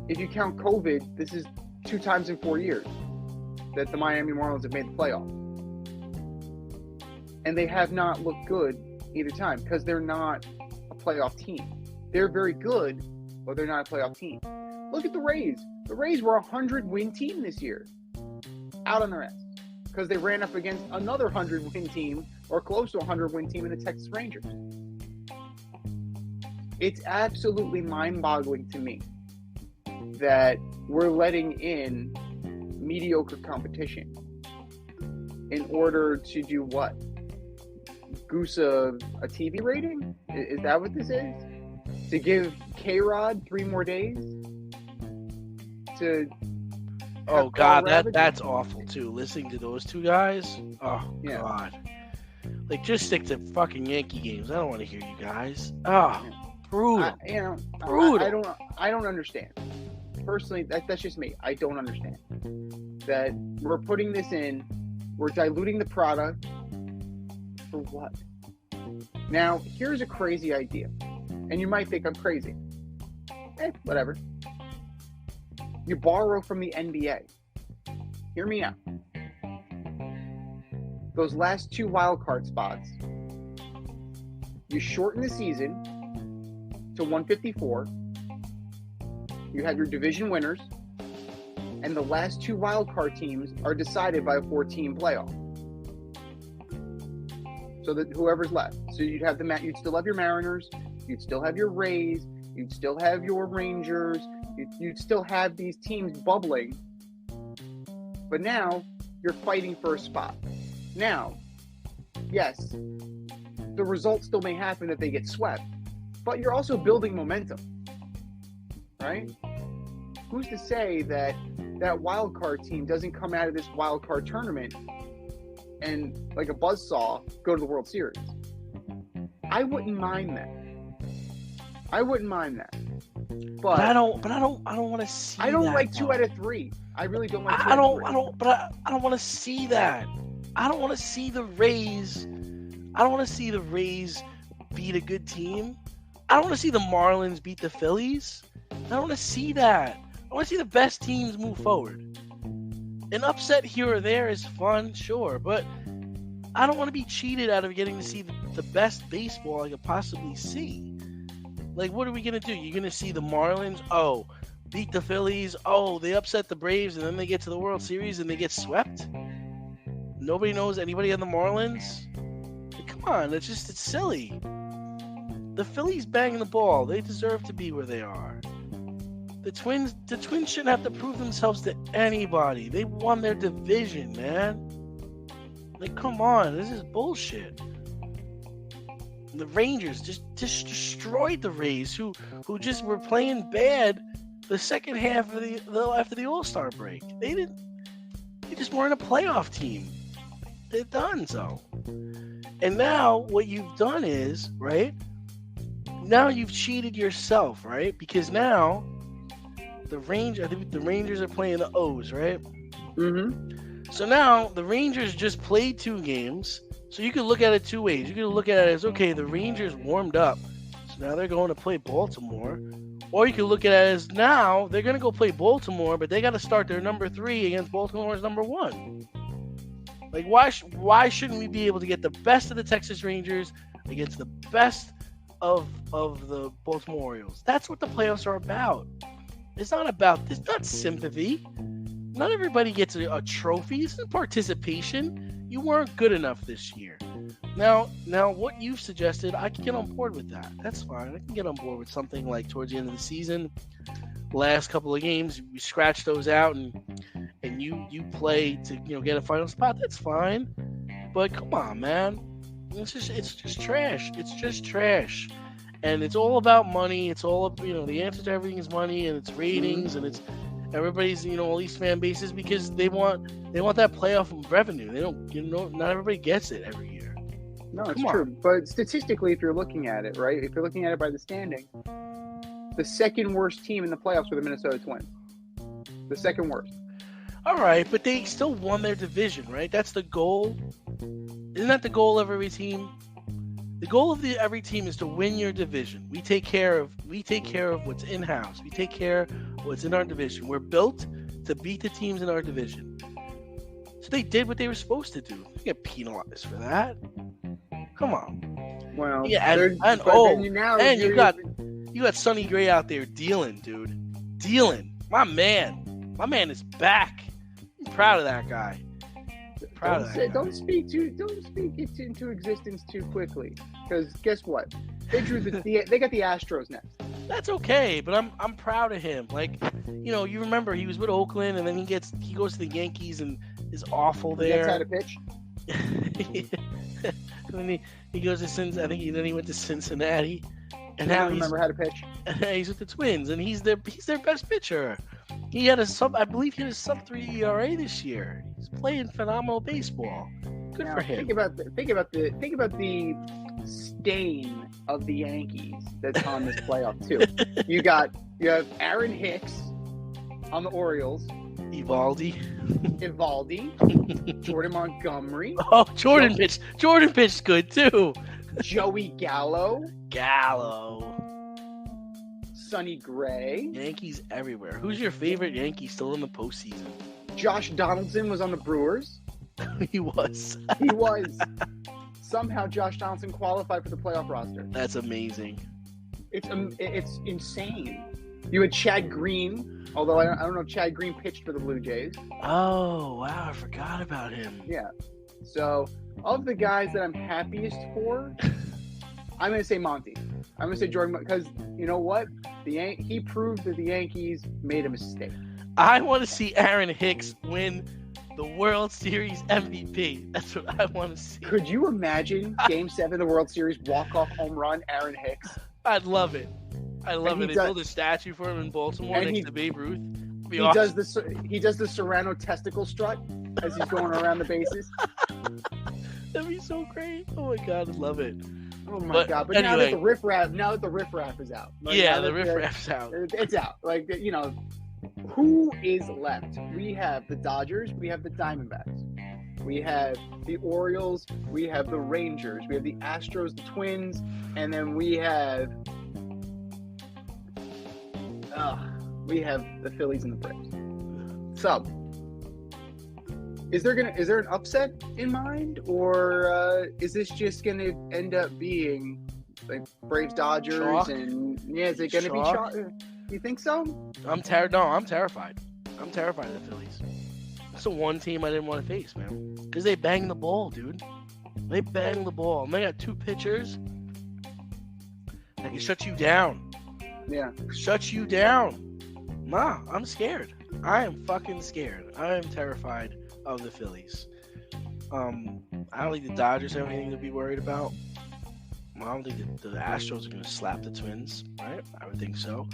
If you count COVID, this is 2 times in 4 years that the Miami Marlins have made the playoff. And they have not looked good either time because they're not a playoff team. They're very good, but they're not a playoff team. Look at the Rays. The Rays were a 100-win team this year. Out on their ass. Because they ran up against another 100-win team or close to a 100-win team in the Texas Rangers. It's absolutely mind-boggling to me that we're letting in mediocre competition in order to do what? Goose a TV rating? Is that what this is? To give K-Rod 3 more days? To
oh God, that's awful too. Listening to those two guys, oh yeah. God, like just stick to fucking Yankee games. I don't want to hear you guys. Oh, brutal.
Brutal. I don't understand. Personally, that's just me. I don't understand that we're putting this in. We're diluting the product for what? Now, here's a crazy idea, and you might think I'm crazy. Whatever. You borrow from the NBA. Hear me out. Those last 2 wildcard spots, you shorten the season to 154. You have your division winners, and the last 2 wildcard teams are decided by a 4-team playoff. So that whoever's left. So you'd still have your Mariners, you'd still have your Rays, You'd still have your Rangers. You'd still have these teams bubbling. But now you're fighting for a spot. Now, yes, the result still may happen that they get swept, but you're also building momentum, right? Who's to say that that wild card team doesn't come out of this wild card tournament and, like a buzzsaw, go to the World Series? I wouldn't mind that. But
I don't want to see.
I don't
that,
like
though.
2 out of 3. I really don't like.
I don't want to see that. I don't want to see the Rays. I don't want to see the Rays beat a good team. I don't want to see the Marlins beat the Phillies. I don't want to see that. I want to see the best teams move forward. An upset here or there is fun, sure, but I don't want to be cheated out of getting to see the best baseball I could possibly see. Like, what are we going to do? You're going to see the Marlins, beat the Phillies, they upset the Braves, and then they get to the World Series and they get swept? Nobody knows anybody on the Marlins? Like, come on, it's silly. The Phillies bang the ball. They deserve to be where they are. The Twins shouldn't have to prove themselves to anybody. They won their division, man. Like, come on, this is bullshit. The Rangers just destroyed the Rays, who just were playing bad the second half of after the All-Star break. They just weren't a playoff team. They're done so. And now what you've done is, right? Now you've cheated yourself, right? Because now I think the Rangers are playing the O's, right?
Mm-hmm.
So now the Rangers just played 2 games. So you can look at it 2 ways. You can look at it as, okay, the Rangers warmed up, so now they're going to play Baltimore. Or you can look at it as, now they're going to go play Baltimore, but they got to start their number 3 against Baltimore's number 1. Like, why shouldn't we be able to get the best of the Texas Rangers against the best of the Baltimore Orioles? That's what the playoffs are about. It's not sympathy. Not everybody gets a trophy. It's participation. You weren't good enough this year. Now, what you've suggested, I can get on board with that. That's fine. I can get on board with something like towards the end of the season, last couple of games, we scratch those out and you play to get a final spot. That's fine. But come on, man, it's just trash. It's just trash. And it's all about money. It's all the answer to everything is money, and it's ratings, and it's everybody's all these fan bases, because they want that playoff revenue. They don't not everybody gets it every year.
No, it's true. But statistically, if you're looking at it, right, if you're looking at it by the standing, the second worst team in the playoffs were the Minnesota Twins. The second worst.
All right, but they still won their division, right? That's the goal. Isn't that the goal of every team? The goal of every team is to win your division. We take care of what's in-house. We take care of what's in our division. We're built to beat the teams in our division. So they did what they were supposed to do. They get penalized for that. Come on.
Well,
yeah, you got Sonny Gray out there dealing, dude. Dealing. My man is back. I'm proud of that guy.
Don't speak it into existence too quickly, because guess what? They got the Astros next.
That's okay, but I'm proud of him. Like, you remember he was with Oakland, and then he goes to the Yankees and is awful there.
He gets out of pitch.
And then he goes to Cincinnati. I think then he went to Cincinnati, and
now remember how to pitch.
He's with the Twins, and he's their best pitcher. He had I believe he had a sub-3 ERA this year. He's playing phenomenal baseball. Good for him.
Think about the stain of the Yankees that's on this playoff too. You have Aaron Hicks on the Orioles.
Evaldi,
Jordan Montgomery.
Oh, Jordan pitched good too.
Joey Gallo. Sonny Gray.
Yankees everywhere. Who's your favorite Yankee still in the postseason?
Josh Donaldson was on the Brewers.
He was.
Somehow Josh Donaldson qualified for the playoff roster.
That's amazing.
It's insane. You had Chad Green, although I don't know if Chad Green pitched for the Blue Jays.
Oh, wow, I forgot about him.
Yeah. So, of the guys that I'm happiest for, I'm going to say Monty. I'm going to say Jordan because you know what? He proved that the Yankees made a mistake.
I want to see Aaron Hicks win the World Series MVP. That's what I want to see.
Could you imagine Game 7 of the World Series, walk-off home run, Aaron Hicks?
I'd love it. I love it. They build a statue for him in Baltimore next to Babe Ruth. He awesome.
does the Serrano testicle strut as he's going around the bases.
That'd be so great. Oh my God, I love it.
Oh my God! But anyway, now that the riffraff is out.
Like, yeah, the riffraff's out.
It's out. Like who is left? We have the Dodgers. We have the Diamondbacks. We have the Orioles. We have the Rangers. We have the Astros, the Twins, and then we have the Phillies and the Braves. So, is there an upset in mind, or is this just gonna end up being like Braves Dodgers
Chalk?
And is it gonna be chalk? You think so?
I'm terrified. I'm terrified of the Phillies. That's the one team I didn't want to face, man, because they bang the ball, dude. They bang the ball, and they got two pitchers that can shut you down.
Yeah,
shut you down. Nah, I'm scared. I am fucking scared. I am terrified of the Phillies. I don't think the Dodgers have anything to be worried about. I don't think the Astros are going to slap the Twins, right? I would think so.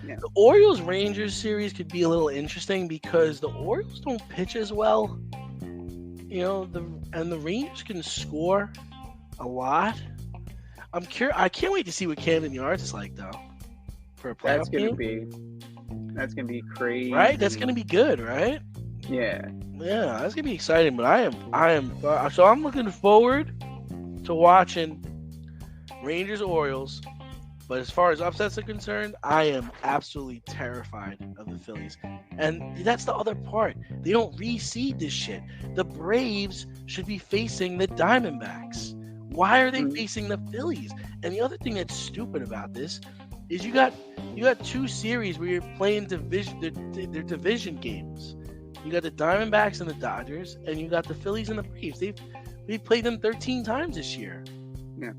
Yeah.
The Orioles-Rangers series could be a little interesting because the Orioles don't pitch as well. And the Rangers can score a lot. I'm curious. I can't wait to see what Camden Yards is like, though, for a playoff game.
That's gonna be crazy,
right? That's gonna be good, right?
Yeah,
that's gonna be exciting. But I am. So I'm looking forward to watching Rangers Orioles. But as far as upsets are concerned, I am absolutely terrified of the Phillies. And that's the other part. They don't reseed this shit. The Braves should be facing the Diamondbacks. Why are they facing the Phillies? And the other thing that's stupid about this is you got two series where you're playing their division games. You got the Diamondbacks and the Dodgers, and you got the Phillies and the Braves. We've played them 13 times this year.
Yeah.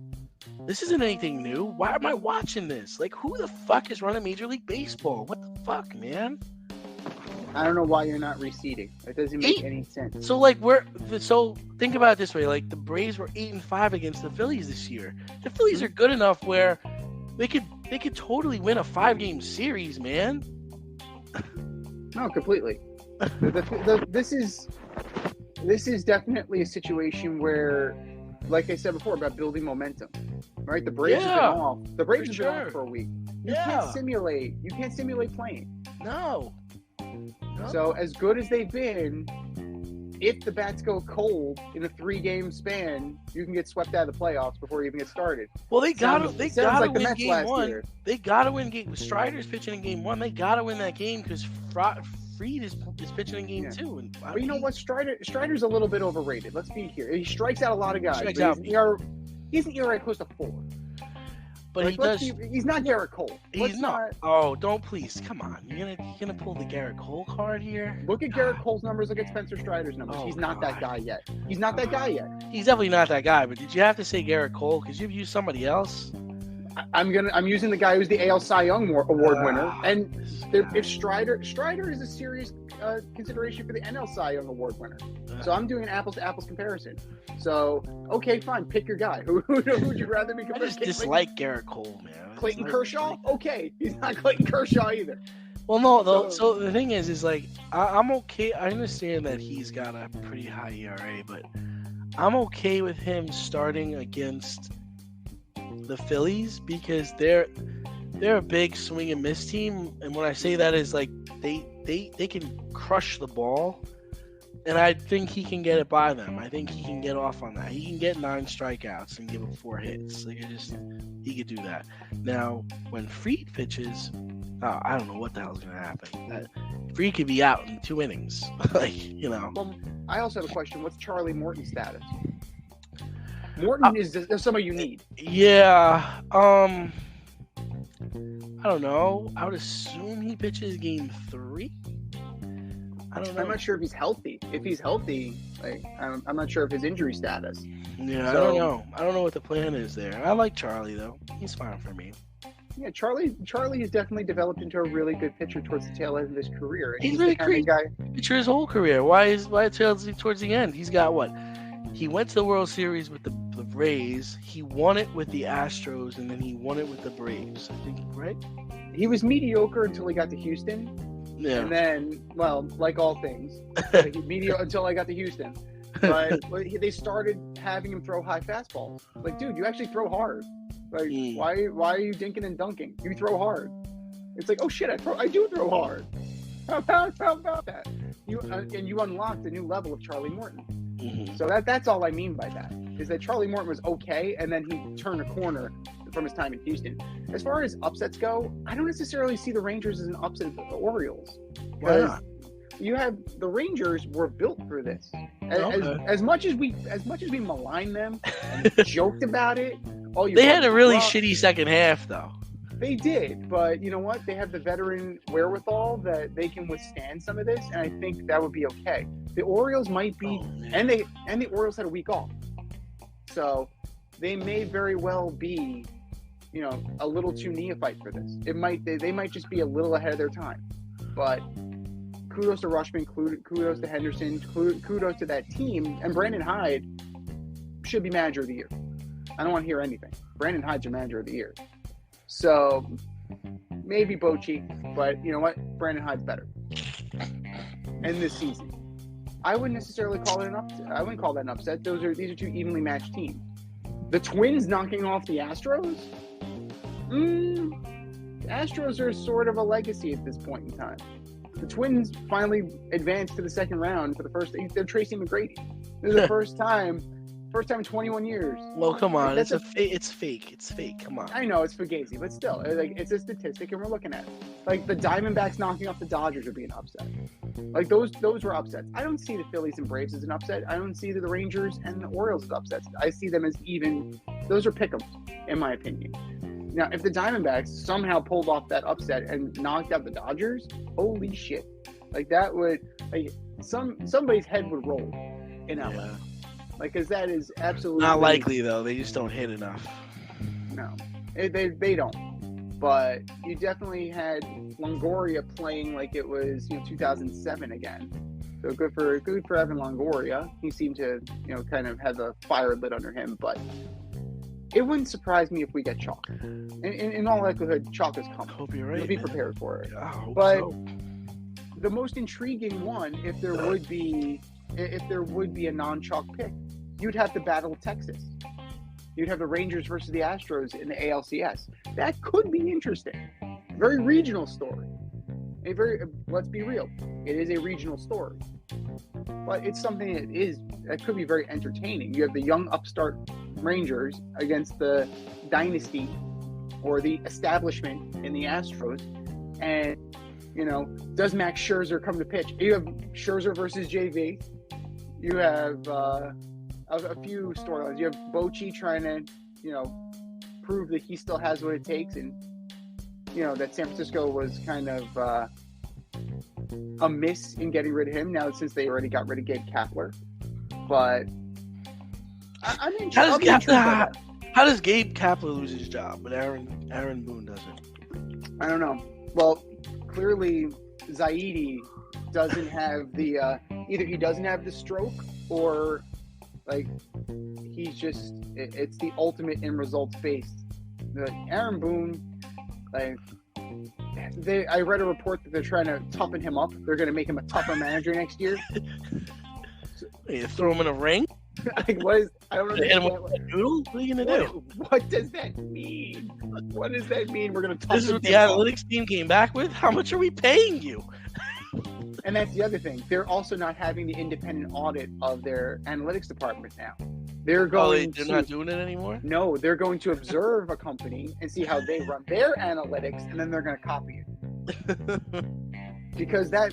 This isn't anything new. Why am I watching this? Like, who the fuck is running Major League Baseball? What the fuck, man?
I don't know why you're not reseeding. It doesn't make any sense.
So think about it this way. Like, the Braves were 8-5 against the Phillies this year. The Phillies are good enough where they could totally win a 5-game series, man.
No, completely. This is definitely a situation where, like I said before, about building momentum. Right? The Braves have been off. The Braves have been off for a week. You can't simulate playing.
No.
So as good as they've been, if the bats go cold in a 3-game span, you can get swept out of the playoffs before you even get started.
Well, they gotta win game one.
Year.
They gotta win game. Strider's pitching in game one. They gotta win that game because Fried is pitching in game 2.
But you know what? Strider's a little bit overrated. Let's be here. He strikes out a lot of guys. He's an ERA close to 4.
But
he's not Garrett Cole.
He's not. Oh, don't please. Come on. You're gonna pull the Garrett Cole card here?
Look at Garrett Cole's numbers. Look at Spencer Strider's numbers. He's not that guy yet. He's not that guy yet.
He's definitely not that guy. But did you have to say Garrett Cole? Because you've used somebody else.
I'm using the guy who's the AL Cy Young Award winner, and if Strider is a serious consideration for the NL Cy Young Award winner. So I'm doing an apples to apples comparison. So okay, fine, pick your guy. Who would you rather be compared?
I just dislike Garrett Cole, man.
Clayton Kershaw? Okay, he's not Clayton Kershaw either.
Well, no, though. So the thing is like I'm okay. I understand that he's got a pretty high ERA, but I'm okay with him starting against the Phillies because they're a big swing and miss team, and when I say that is like they can crush the ball, and I think he can get it by them. I think he can get off on that. He can get 9 strikeouts and give them 4 hits. Like he could do that. Now when Fried pitches, I don't know what the hell's gonna happen. Fried could be out in 2 innings. Well,
I also have a question. What's Charlie Morton's status? Morton is somebody you need.
Yeah. I don't know. I would assume he pitches game 3. I don't know.
I'm not sure if he's healthy. If he's healthy, like I'm not sure of his injury status.
Yeah, I
So-
don't know. I don't know what the plan is there. I like Charlie though. He's fine for me.
Yeah, Charlie has definitely developed into a really good pitcher towards the tail end of his career. And
He's
the
really
kind of guy.
Pitcher his whole career. Why towards the end? He's got what? He went to the World Series with the Rays. He won it with the Astros, and then he won it with the Braves. I think, right?
He was mediocre until he got to Houston.
Yeah.
And then, well, like all things, mediocre until I got to Houston. But they started having him throw high fastballs. Like, dude, you actually throw hard. Like, why are you dinking and dunking? You throw hard. It's like, oh shit, I do throw hard. How about that? You unlocked a new level of Charlie Morton.
Mm-hmm.
So that's all I mean by that, is that Charlie Morton was okay, and then he turned a corner from his time in Houston. As far as upsets go, I don't necessarily see the Rangers as an upset of the Orioles.
Why not?
You have the Rangers were built for this. As much as we malign them and joked about it,
they had a really shitty second half though.
They did, but you know what? They have the veteran wherewithal that they can withstand some of this, and I think that would be okay. The Orioles might be, and the Orioles had a week off, so they may very well be, a little too neophyte for this. They might just be a little ahead of their time, but kudos to Rushman, kudos to Henderson, kudos to that team, and Brandon Hyde should be manager of the year. I don't want to hear anything. Brandon Hyde's your manager of the year. So maybe Bochy, but you know what? Brandon Hyde's better. And this season, I wouldn't necessarily call it an upset. I wouldn't call that an upset. These are two evenly matched teams. The Twins knocking off the Astros. The Astros are sort of a legacy at this point in time. The Twins finally advanced to the second round for the first. They're Tracy McGrady. This is the first time in 21 years.
Well, come on, it's fake. It's fake. Come on.
I know it's fugazi, but still, it's a statistic, and we're looking at it. Like the Diamondbacks knocking off the Dodgers would be an upset. Like those were upsets. I don't see the Phillies and Braves as an upset. I don't see the Rangers and the Orioles as upsets. I see them as even. Those are pick'ems, in my opinion. Now, if the Diamondbacks somehow pulled off that upset and knocked out the Dodgers, holy shit! Like that would somebody's head would roll in LA.
Yeah.
Like, because that is absolutely
not likely though. They just don't hit enough.
No, they don't. But you definitely had Longoria playing like it was 2007 again. So good for Evan Longoria. He seemed to kind of have the fire lit under him. But it wouldn't surprise me if we get chalk. In all likelihood, chalk is coming.
I hope you're right.
You'll be prepared for it.
I hope
But
so.
the most intriguing one, if there would be a non-chalk pick, you'd have to battle Texas. You'd have the Rangers versus the Astros in the ALCS. That could be interesting. Very regional story. Let's be real. It is a regional story. But it's something that could be very entertaining. You have the young upstart Rangers against the dynasty or the establishment in the Astros. And, does Max Scherzer come to pitch? You have Scherzer versus JV. You have a few storylines. You have Bochy trying to, prove that he still has what it takes, and that San Francisco was kind of a miss in getting rid of him. Now since they already got rid of Gabe Kapler, but I'm interested.
How does Gabe Kapler lose his job, but Aaron Boone doesn't?
I don't know. Well, clearly Zaidi doesn't have the either he doesn't have the stroke, or like he's just it's the ultimate in results based. Aaron Boone, like I read a report that they're trying to toughen him up. They're going to make him a tougher manager next year.
You throw him in a ring?
Like what is? I don't know.
What are you gonna do?
What does that mean? What does that mean? We're going to toughen
This is what the
him up?
analytics team came back with. How much are we paying you?
And that's the other thing. They're also not having the independent audit of their analytics department now. They're going
they're not doing it anymore?
No, they're going to observe a company and see how they run their analytics, and then they're going to copy it. Because a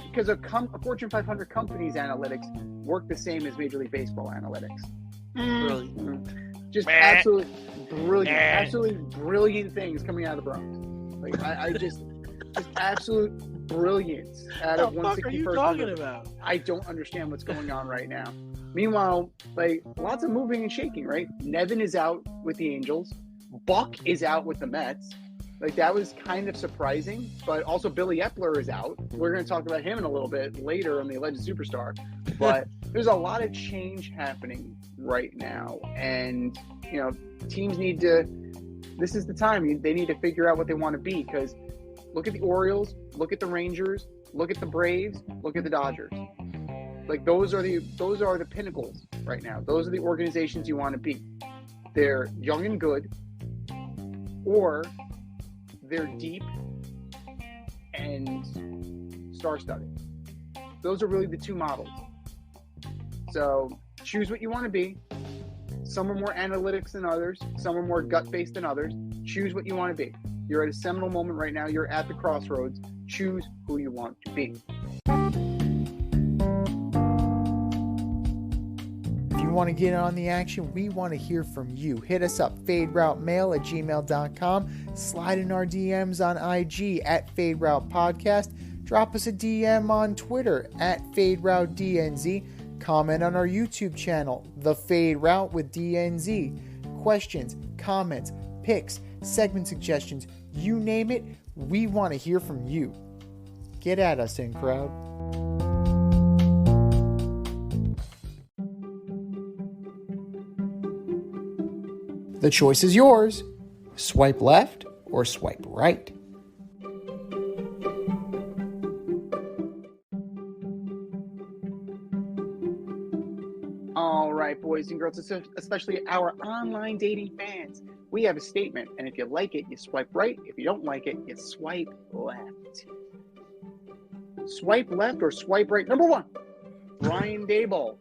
Fortune 500 company's analytics work the same as Major League Baseball analytics.
Really?
Just absolutely brilliant things coming out of the Bronx. Like Just absolute brilliance out of
What the fuck are you
161st.
talking about?
I don't understand what's going on right now. Meanwhile, like, lots of moving and shaking, right? Nevin is out with the Angels. Buck is out with the Mets. Like, that was kind of surprising. But also Billy Epler is out. We're going to talk about him in a little bit later on the Alleged Superstar. But there's a lot of change happening right now. And, you know, teams need to – this is the time. They need to figure out what they want to be. Because look at the Orioles. Look at the Rangers. Look at the Braves. Look at the Dodgers. Like, those are the pinnacles right now. Those are the organizations you want to be. They're young and good, or they're deep and star-studded. Those are really the two models. So choose what you want to be. Some are more analytics than others. Some are more gut-based than others. Choose what you want to be. You're at a seminal moment right now. You're at the crossroads. Choose who you want to be.
If you want to get on the action, we want to hear from you. Hit us up, faderoutemail@gmail.com. Slide in our DMs on IG at FadeRoutePodcast. Drop us a DM on Twitter at FadeRouteDNZ. Comment on our YouTube channel, The Fade Route with DNZ. Questions, comments, picks, segment suggestions, you name it, we want to hear from you. Get at us, in crowd. The choice is yours. Swipe left or swipe right.
All right, boys and girls, especially our online dating fans, we have a statement, and if you like it, you swipe right. If you don't like it, you swipe left. Swipe left or swipe right. Number one, Brian Daboll,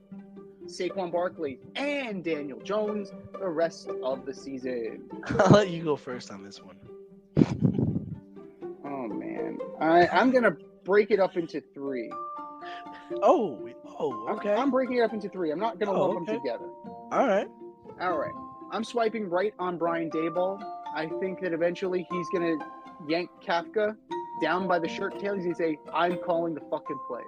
Saquon Barkley, and Daniel Jones the rest of the season.
I'll let you go first on this one.
Oh, man. I'm going to break it up into three.
Oh, okay.
I'm breaking it up into three. I'm not going to lump them together.
All right.
I'm swiping right on Brian Daboll. I think that eventually he's going to yank Kafka down by the shirt tail. He's going to say, I'm calling the fucking play.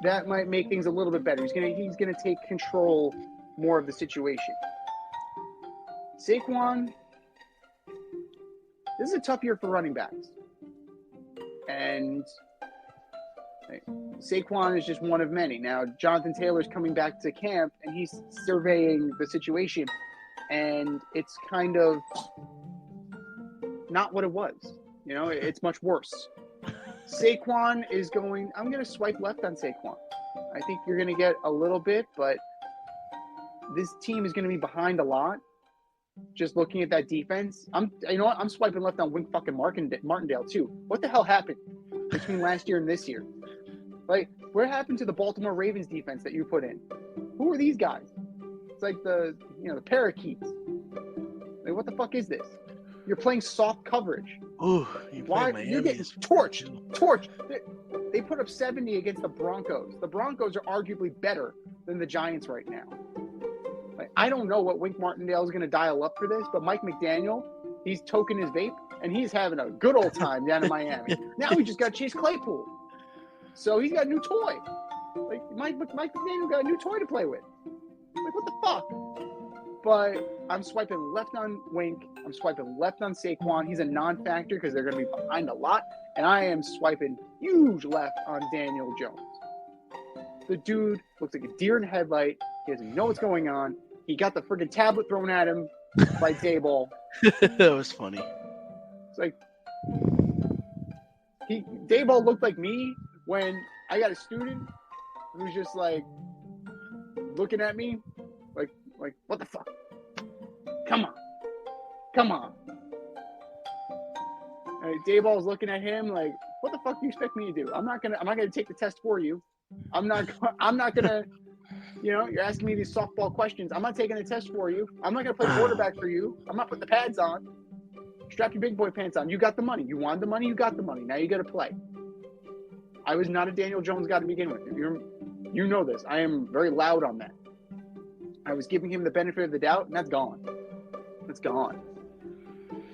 That might make things a little bit better. He's gonna take control more of the situation. Saquon, this is a tough year for running backs. And Saquon is just one of many. Now, Jonathan Taylor's coming back to camp, and he's surveying the situation, and it's kind of not what it was. You know, it's much worse. Saquon is going – I'm going to swipe left on Saquon. I think you're going to get a little bit, but this team is going to be behind a lot. Just looking at that defense. You know what? I'm swiping left on Wink fucking Martindale, too. What the hell happened between last year and this year? Like, what happened to the Baltimore Ravens defense that you put in? Who are these guys? It's like the parakeets. Like, what the fuck is this? You're playing soft coverage.
Ooh,
You're getting torched. They put up 70 against the Broncos. The Broncos are arguably better than the Giants right now. Like, I don't know what Wink Martindale is going to dial up for this, but Mike McDaniel, he's toking his vape, and he's having a good old time down in Miami. Now he just got Chase Claypool. So he's got a new toy. Like, Mike McDaniel got a new toy to play with. Like, what the fuck? But I'm swiping left on Wink. I'm swiping left on Saquon. He's a non-factor because they're going to be behind a lot. And I am swiping huge left on Daniel Jones. The dude looks like a deer in a headlight. He doesn't know what's going on. He got the friggin' tablet thrown at him by Daboll.
That was funny.
It's like Daboll looked like me when I got a student who's just like looking at me like what the fuck? Come on. Daboll's looking at him like, what the fuck do you expect me to do? I'm not gonna take the test for you. I'm not gonna, you're asking me these softball questions. I'm not taking the test for you. I'm not gonna play quarterback for you. I'm not putting the pads on. Strap your big boy pants on. You got the money. You wanted the money. You got the money. Now you got to play. I was not a Daniel Jones guy to begin with. You know this. I am very loud on that. I was giving him the benefit of the doubt, and that's gone. That's gone.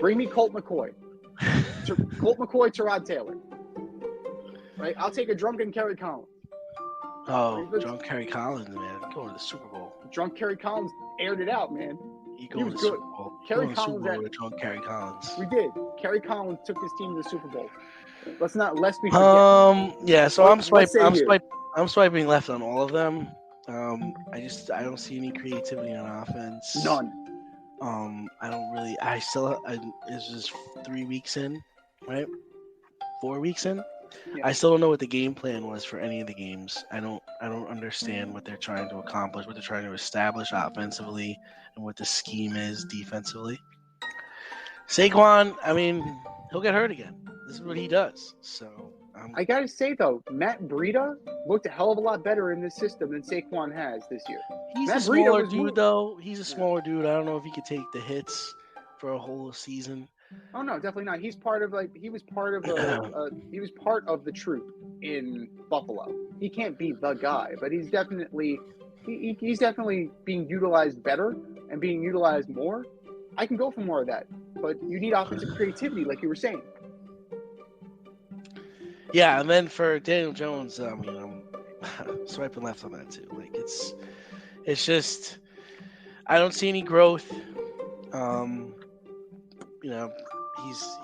Bring me Colt McCoy. Colt McCoy, Tyrod Taylor. Right? I'll take a drunken Kerry Collins.
Oh, drunk Kerry Collins, man. Going to the Super Bowl.
Drunk Kerry Collins aired it out, man.
He was
good.
to the Super Bowl.
Kerry
Super
Collins
Bowl with drunk Kerry Collins.
We did. Kerry Collins took his team to the Super Bowl. Let's we forget.
Yeah, so I'm swiping left on all of them. I don't see any creativity on offense.
None.
It's just 3 weeks in, right? 4 weeks in.
Yeah.
I still don't know what the game plan was for any of the games. I don't understand what they're trying to accomplish, what they're trying to establish offensively, and what the scheme is defensively. Saquon, I mean, he'll get hurt again. This is what he does. So
I gotta say though, Matt Breida looked a hell of a lot better in this system than Saquon has this year.
He's a smaller dude, though. He's a smaller dude. I don't know if he could take the hits for a whole season.
Oh no, definitely not. He was part of the troop in Buffalo. He can't be the guy, but he's definitely being utilized better and being utilized more. I can go for more of that, but you need offensive creativity, like you were saying.
Yeah, and then for Daniel Jones, I'm swiping left on that too. Like it's just I don't see any growth.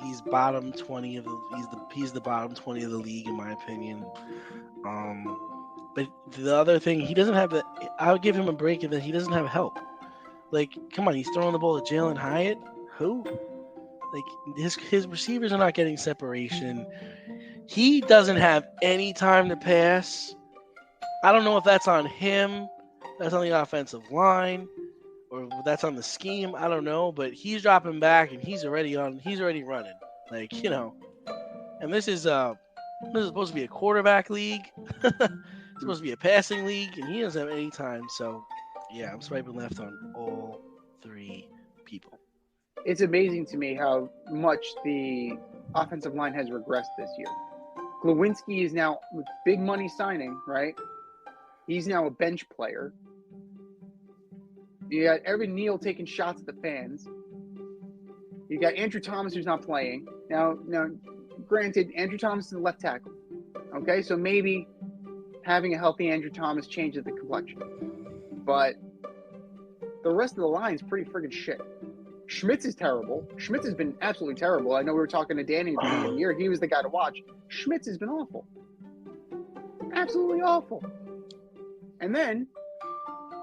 He's bottom 20 of he's the bottom 20 of the league in my opinion. But the other thing, he doesn't have I would give him a break in that he doesn't have help. Like, come on, he's throwing the ball to Jalen Hyatt. Who? Like his receivers are not getting separation. He doesn't have any time to pass. I don't know if that's on him, that's on the offensive line, or that's on the scheme. I don't know, but he's dropping back and he's already running. Like, and this is supposed to be a quarterback league. It's supposed to be a passing league, and he doesn't have any time. So, yeah, I'm swiping left on all three people.
It's amazing to me how much the offensive line has regressed this year. Glowinski is now with big money signing, right? He's now a bench player. You got Evan Neal taking shots at the fans. You got Andrew Thomas who's not playing. Now, granted, Andrew Thomas is a left tackle. Okay, so maybe having a healthy Andrew Thomas changes the complexion. But the rest of the line is pretty friggin' shit. Schmitz is terrible. Schmitz has been absolutely terrible. I know we were talking to Danny at the beginning of the year. He was the guy to watch. Schmitz has been awful. Absolutely awful. And then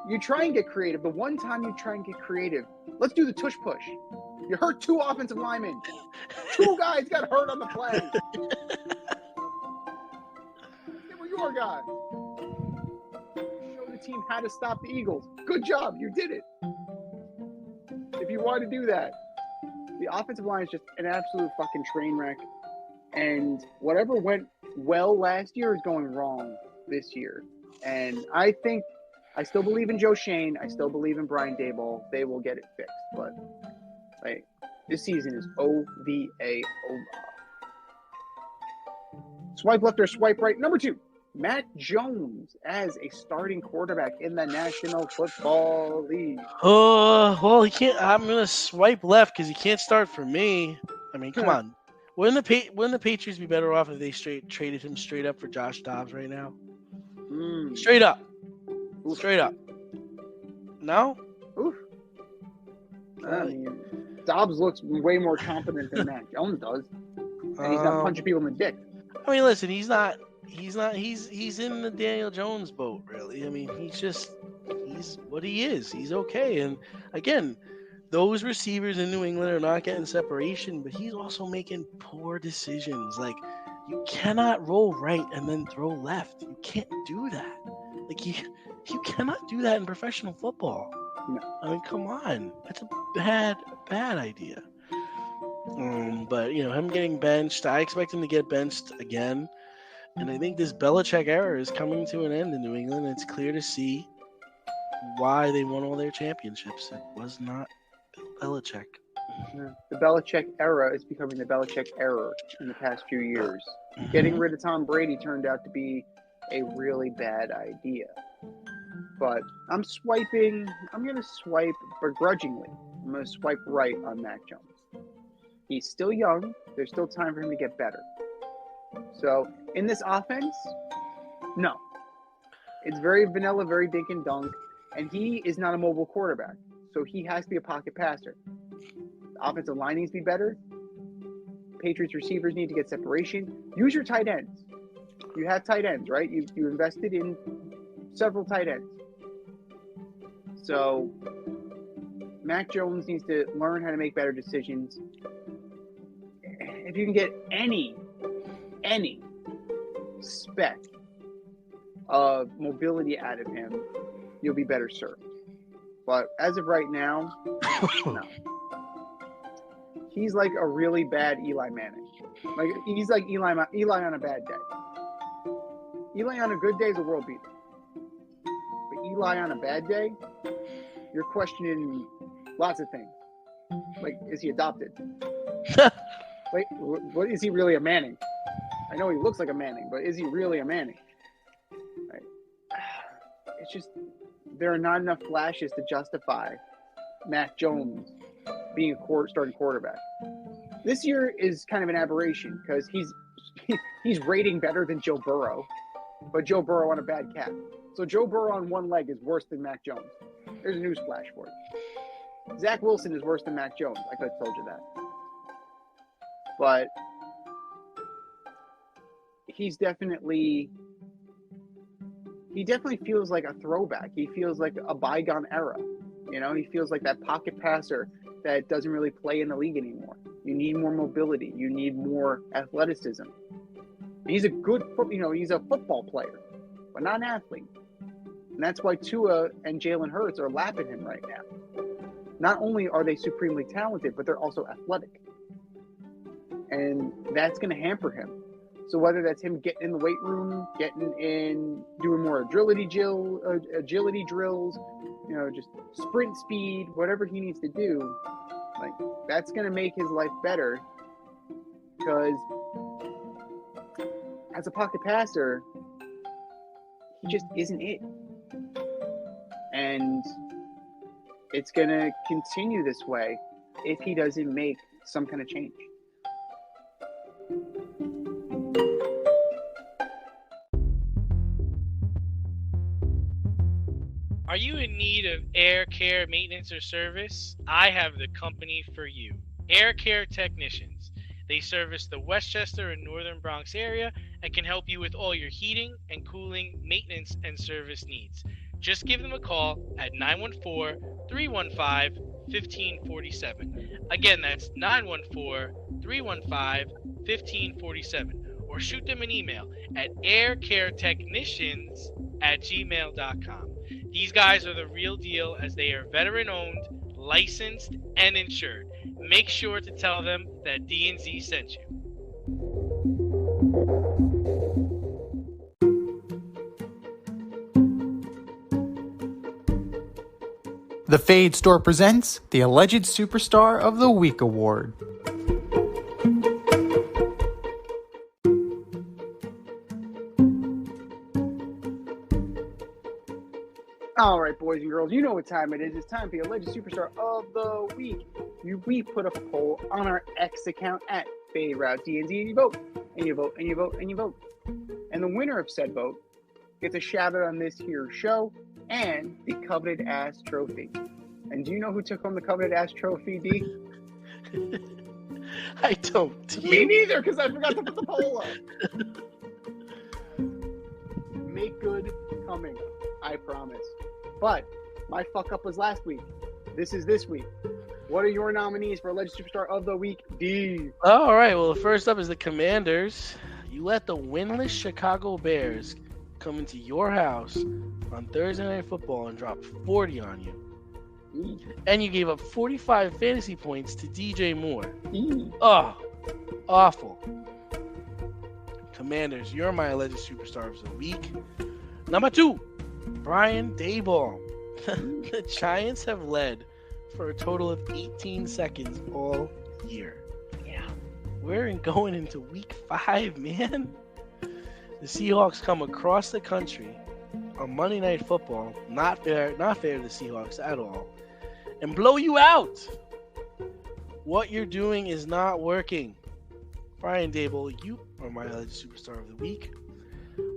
you try and get creative. The one time you try and get creative, let's do the tush push. You hurt 2 offensive linemen. 2 guys got hurt on the play. They were your guys. You know the team had to stop the Eagles. Good job. You did it. If you want to do that, the offensive line is just an absolute fucking train wreck. And whatever went well last year is going wrong this year. And I still believe in Joe Shane. I still believe in Brian Daboll. They will get it fixed. But this season is OVA over. Swipe left or swipe right. Number 2, Matt Jones as a starting quarterback in the National Football League.
Oh, well, he can't. I'm gonna swipe left because he can't start for me. I mean, come on. Wouldn't the Patriots be better off if they traded him straight up for Josh Dobbs right now? Straight up. Straight up. No?
Oof. I mean, Dobbs looks way more competent than Matt Jones does. And he's not punching people in the dick.
I mean, listen, he's in the Daniel Jones boat, really. I mean, he's what he is. He's okay. And again, those receivers in New England are not getting separation, but he's also making poor decisions. Like, you cannot roll right and then throw left. You can't do that. Like, you cannot do that in professional football.
No.
I mean, come on. That's a bad idea. But, him getting benched, I expect him to get benched again. And I think this Belichick era is coming to an end in New England. It's clear to see why they won all their championships. It was not Belichick.
The Belichick era is becoming the Belichick error in the past few years. Getting rid of Tom Brady turned out to be a really bad idea. But I'm going to swipe begrudgingly. I'm going to swipe right on Mac Jones. He's still young. There's still time for him to get better. So in this offense, no. It's very vanilla, very dink and dunk, and he is not a mobile quarterback. So he has to be a pocket passer. The offensive line needs to be better. Patriots receivers need to get separation. Use your tight ends. You have tight ends, right? You invested in several tight ends. So Mac Jones needs to learn how to make better decisions. If you can get any speck of mobility out of him, you'll be better served. But as of right now, no. He's like a really bad Eli Manning. Like he's like Eli on a bad day. Eli on a good day is a world beater. But Eli on a bad day, you're questioning lots of things. Like, is he adopted? Like, what is he really a Manning? I know he looks like a Manning, but is he really a Manning? Right. It's just there are not enough flashes to justify Mac Jones being a starting quarterback. This year is kind of an aberration because he's rating better than Joe Burrow, but Joe Burrow on a bad cap. So Joe Burrow on one leg is worse than Mac Jones. There's a news flash for you. Zach Wilson is worse than Mac Jones. I could have told you that. But he definitely feels like a throwback. He feels like a bygone era. You know, he feels like that pocket passer that doesn't really play in the league anymore. You need more mobility. You need more athleticism. He's a good he's a football player, but not an athlete. And that's why Tua and Jalen Hurts are lapping him right now. Not only are they supremely talented, but they're also athletic. And that's going to hamper him. So whether that's him getting in the weight room, getting in, doing more agility drills, just sprint speed, whatever he needs to do, like that's going to make his life better. Because as a pocket passer, he just isn't it. And it's going to continue this way if he doesn't make some kind of change.
Are you in need of air care maintenance or service? I have the company for you. Air Care Technicians. They service the Westchester and Northern Bronx area and can help you with all your heating and cooling, maintenance, and service needs. Just give them a call at 914-315-1547. Again, that's 914-315-1547. Or shoot them an email at aircaretechnicians@gmail.com. These guys are the real deal as they are veteran-owned, licensed, and insured. Make sure to tell them that D&Z sent you.
The Fade Store presents the Alleged Superstar of the Week Award.
All right, boys and girls, you know what time it is. It's time for the Alleged Superstar of the Week. We put up a poll on our X account at FadeRouteDNZ, and you vote, and you vote, and you vote, and you vote. And the winner of said vote gets a shout out on this here show and the coveted ass trophy. And do you know who took home the coveted ass trophy, D?
I don't.
Me neither, because I forgot to put the poll up. Make good coming, I promise. But my fuck up was last week. This is this week. What are your nominees for Alleged Superstar of the Week, D?
All right. Well, first up is the Commanders. You let the winless Chicago Bears come into your house on Thursday Night Football and drop 40 on you. And you gave up 45 fantasy points to DJ Moore. Oh, awful. Commanders, you're my Alleged Superstar of the Week. Number 2, Brian Daboll. The Giants have led for a total of 18 seconds all year. Yeah. We're going into week 5, man. The Seahawks come across the country on Monday Night Football. Not fair to the Seahawks at all. And blow you out. What you're doing is not working. Brian Dable, you are my alleged superstar of the week.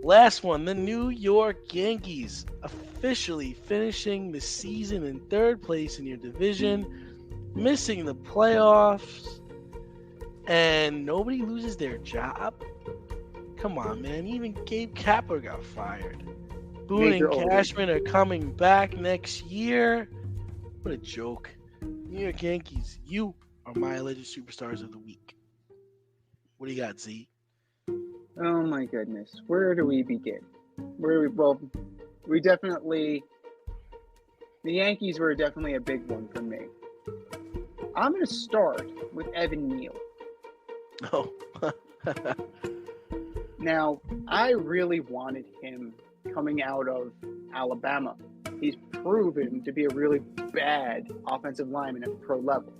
Last one, the New York Yankees officially finishing the season in third place in your division, missing the playoffs, and nobody loses their job? Come on, man. Even Gabe Kapler got fired. Boone
Major
and Cashman are coming back next year. What a joke. New York Yankees, you are my alleged superstars of the week. What do you got, Z?
Oh my goodness. Where do we begin? The Yankees were definitely a big one for me. I'm going to start with Evan Neal.
Oh.
Now, I really wanted him coming out of Alabama. He's proven to be a really bad offensive lineman at the pro level.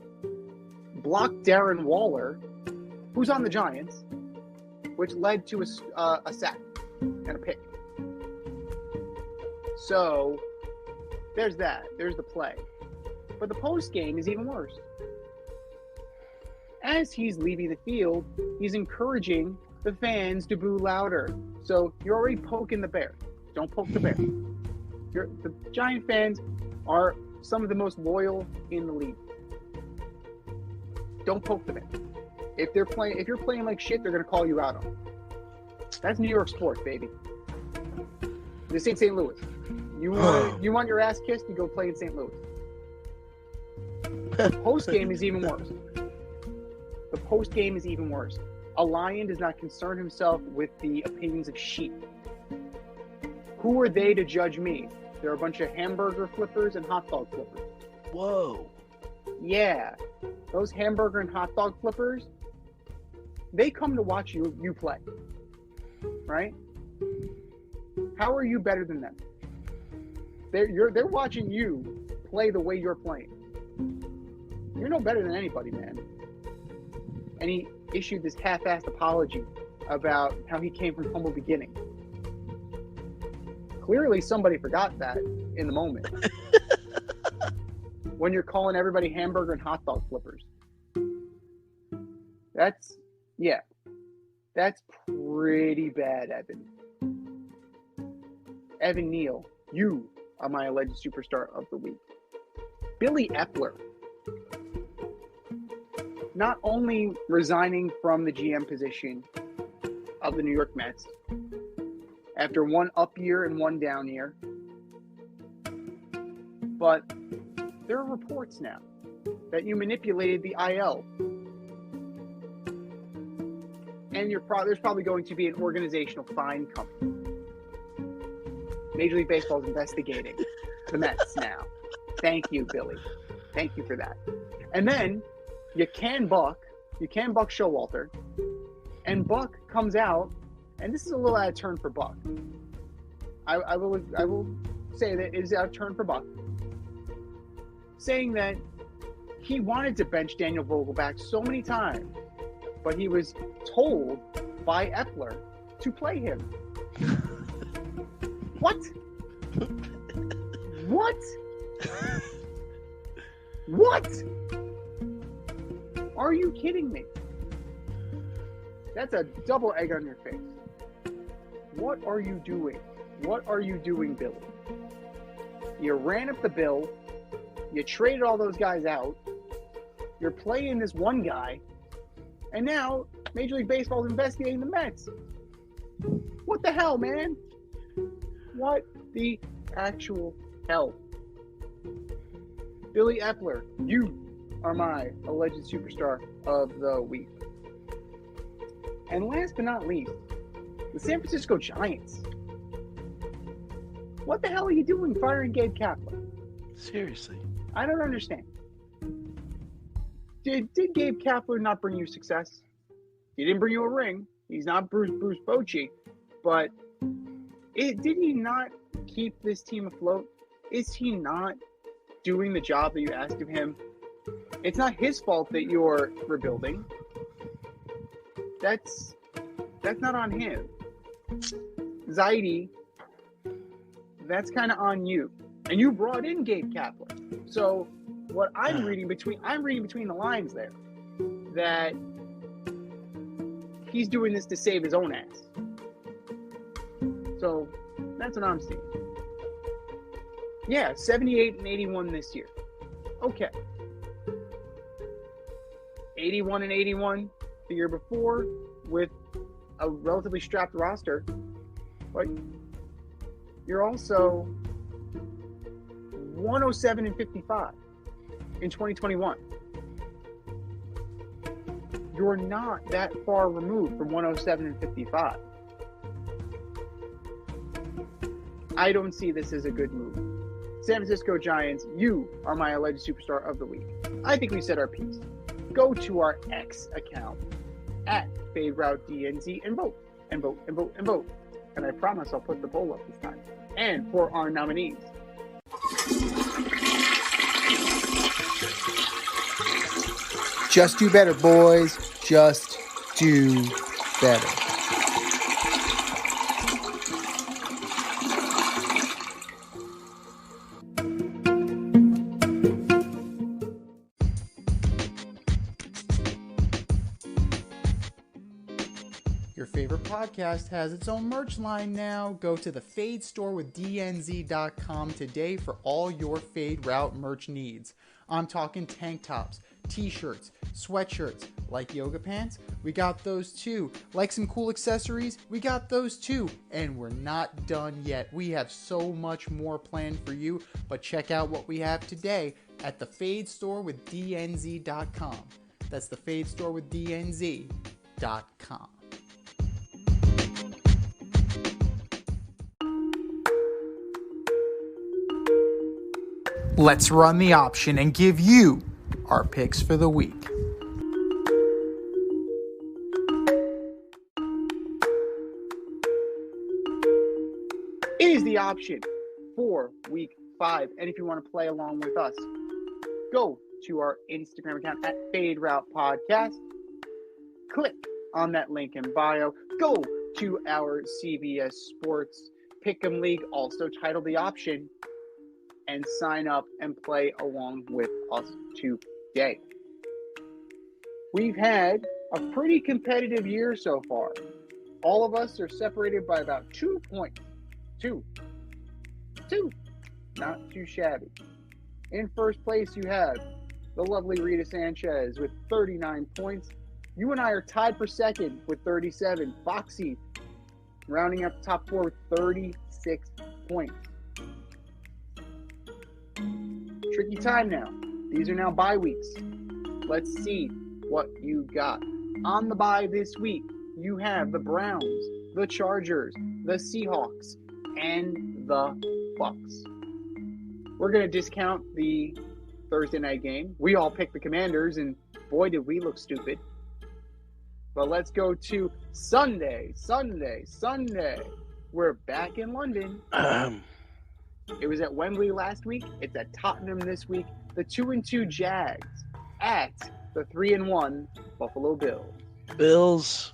Blocked Darren Waller, who's on the Giants, which led to a sack and a pick. So, there's that. There's the play. But the post game is even worse. As he's leaving the field, he's encouraging the fans to boo louder. So, you're already poking the bear. Don't poke the bear. The Giant fans are some of the most loyal in the league. Don't poke the bear. If you're playing like shit, they're gonna call you out on it. That's New York sports, baby. This ain't St. Louis. You want your ass kissed, you go play in St. Louis. The post game is even worse. A lion does not concern himself with the opinions of sheep. Who are they to judge me? They're a bunch of hamburger flippers and hot dog flippers.
Whoa.
Yeah. Those hamburger and hot dog flippers, they come to watch you play. Right? How are you better than them? They're watching you play the way you're playing. You're no better than anybody, man. And he issued this half-assed apology about how he came from humble beginnings. Clearly, somebody forgot that in the moment. When you're calling everybody hamburger and hot dog flippers. That's pretty bad, Evan. Evan Neal, you are my alleged superstar of the week. Billy Epler, not only resigning from the GM position of the New York Mets after one up year and one down year, but there are reports now that you manipulated the IL. And there's probably going to be an organizational fine coming. Major League Baseball is investigating the Mets now. Thank you, Billy. Thank you for that. And then you can Buck Showalter, and Buck comes out, and this is a little out of turn for Buck. I will say that it is out of turn for Buck, saying that he wanted to bench Daniel Vogelback so many times, but he was told by Epler to play him. What? What? What? Are you kidding me? That's a double egg on your face. What are you doing? What are you doing, Billy? You ran up the bill. You traded all those guys out. You're playing this one guy. And now Major League Baseball is investigating the Mets. What the hell, man? What the actual hell? Billy Epler, you are my alleged superstar of the week. And last but not least, the San Francisco Giants. What the hell are you doing firing Gabe Kapler?
Seriously.
I don't understand. Did Gabe Kapler not bring you success? He didn't bring you a ring. He's not Bruce Bochy. But did he not keep this team afloat? Is he not doing the job that you asked of him? It's not his fault that you're rebuilding. That's not on him. Zaidi, that's kind of on you. And you brought in Gabe Kapler. So what I'm reading between the lines there, that he's doing this to save his own ass. So that's what I'm seeing. Yeah, 78 and 81 this year. Okay. 81 and 81 the year before with a relatively strapped roster. But you're also 107 and 55 in 2021. You're not that far removed from 107 and 55. I don't see this as a good move. San Francisco Giants, you are my alleged superstar of the week. I think we said our piece. Go to our X account at FadeRouteDNZ and vote, and vote, and vote, and vote. And I promise I'll put the poll up this time. And for our nominees.
Just do better, boys. Just do better. Your favorite podcast has its own merch line now. Go to the Fade store with DNZ.com today for all your Fade Route merch needs. I'm talking tank tops, t-shirts, sweatshirts, like yoga pants, we got those too. Like some cool accessories, we got those too. And we're not done yet. We have so much more planned for you, but check out what we have today at the Fade store with DNZ.com. That's the Fade store with DNZ.com. Let's run the option and give you our picks for the week.
It is the option for week 5. And if you want to play along with us, go to our Instagram account at Fade Route Podcast. Click on that link in bio. Go to our CBS Sports Pick'em League, also titled The Option, and sign up and play along with us today. We've had a pretty competitive year so far. All of us are separated by about 2 points. Two. Not too shabby. In first place, you have the lovely Rita Sanchez with 39 points. You and I are tied for second with 37. Foxy rounding up the top 4 with 36 points. Tricky time now. These are now bye weeks. Let's see what you got. On the bye this week, you have the Browns, the Chargers, the Seahawks, and the Bucks. We're going to discount the Thursday night game. We all picked the Commanders, and boy, did we look stupid. But let's go to Sunday. We're back in London. It was at Wembley last week. It's at Tottenham this week. The 2-2 Jags at the 3-1 Buffalo Bills.
Bills.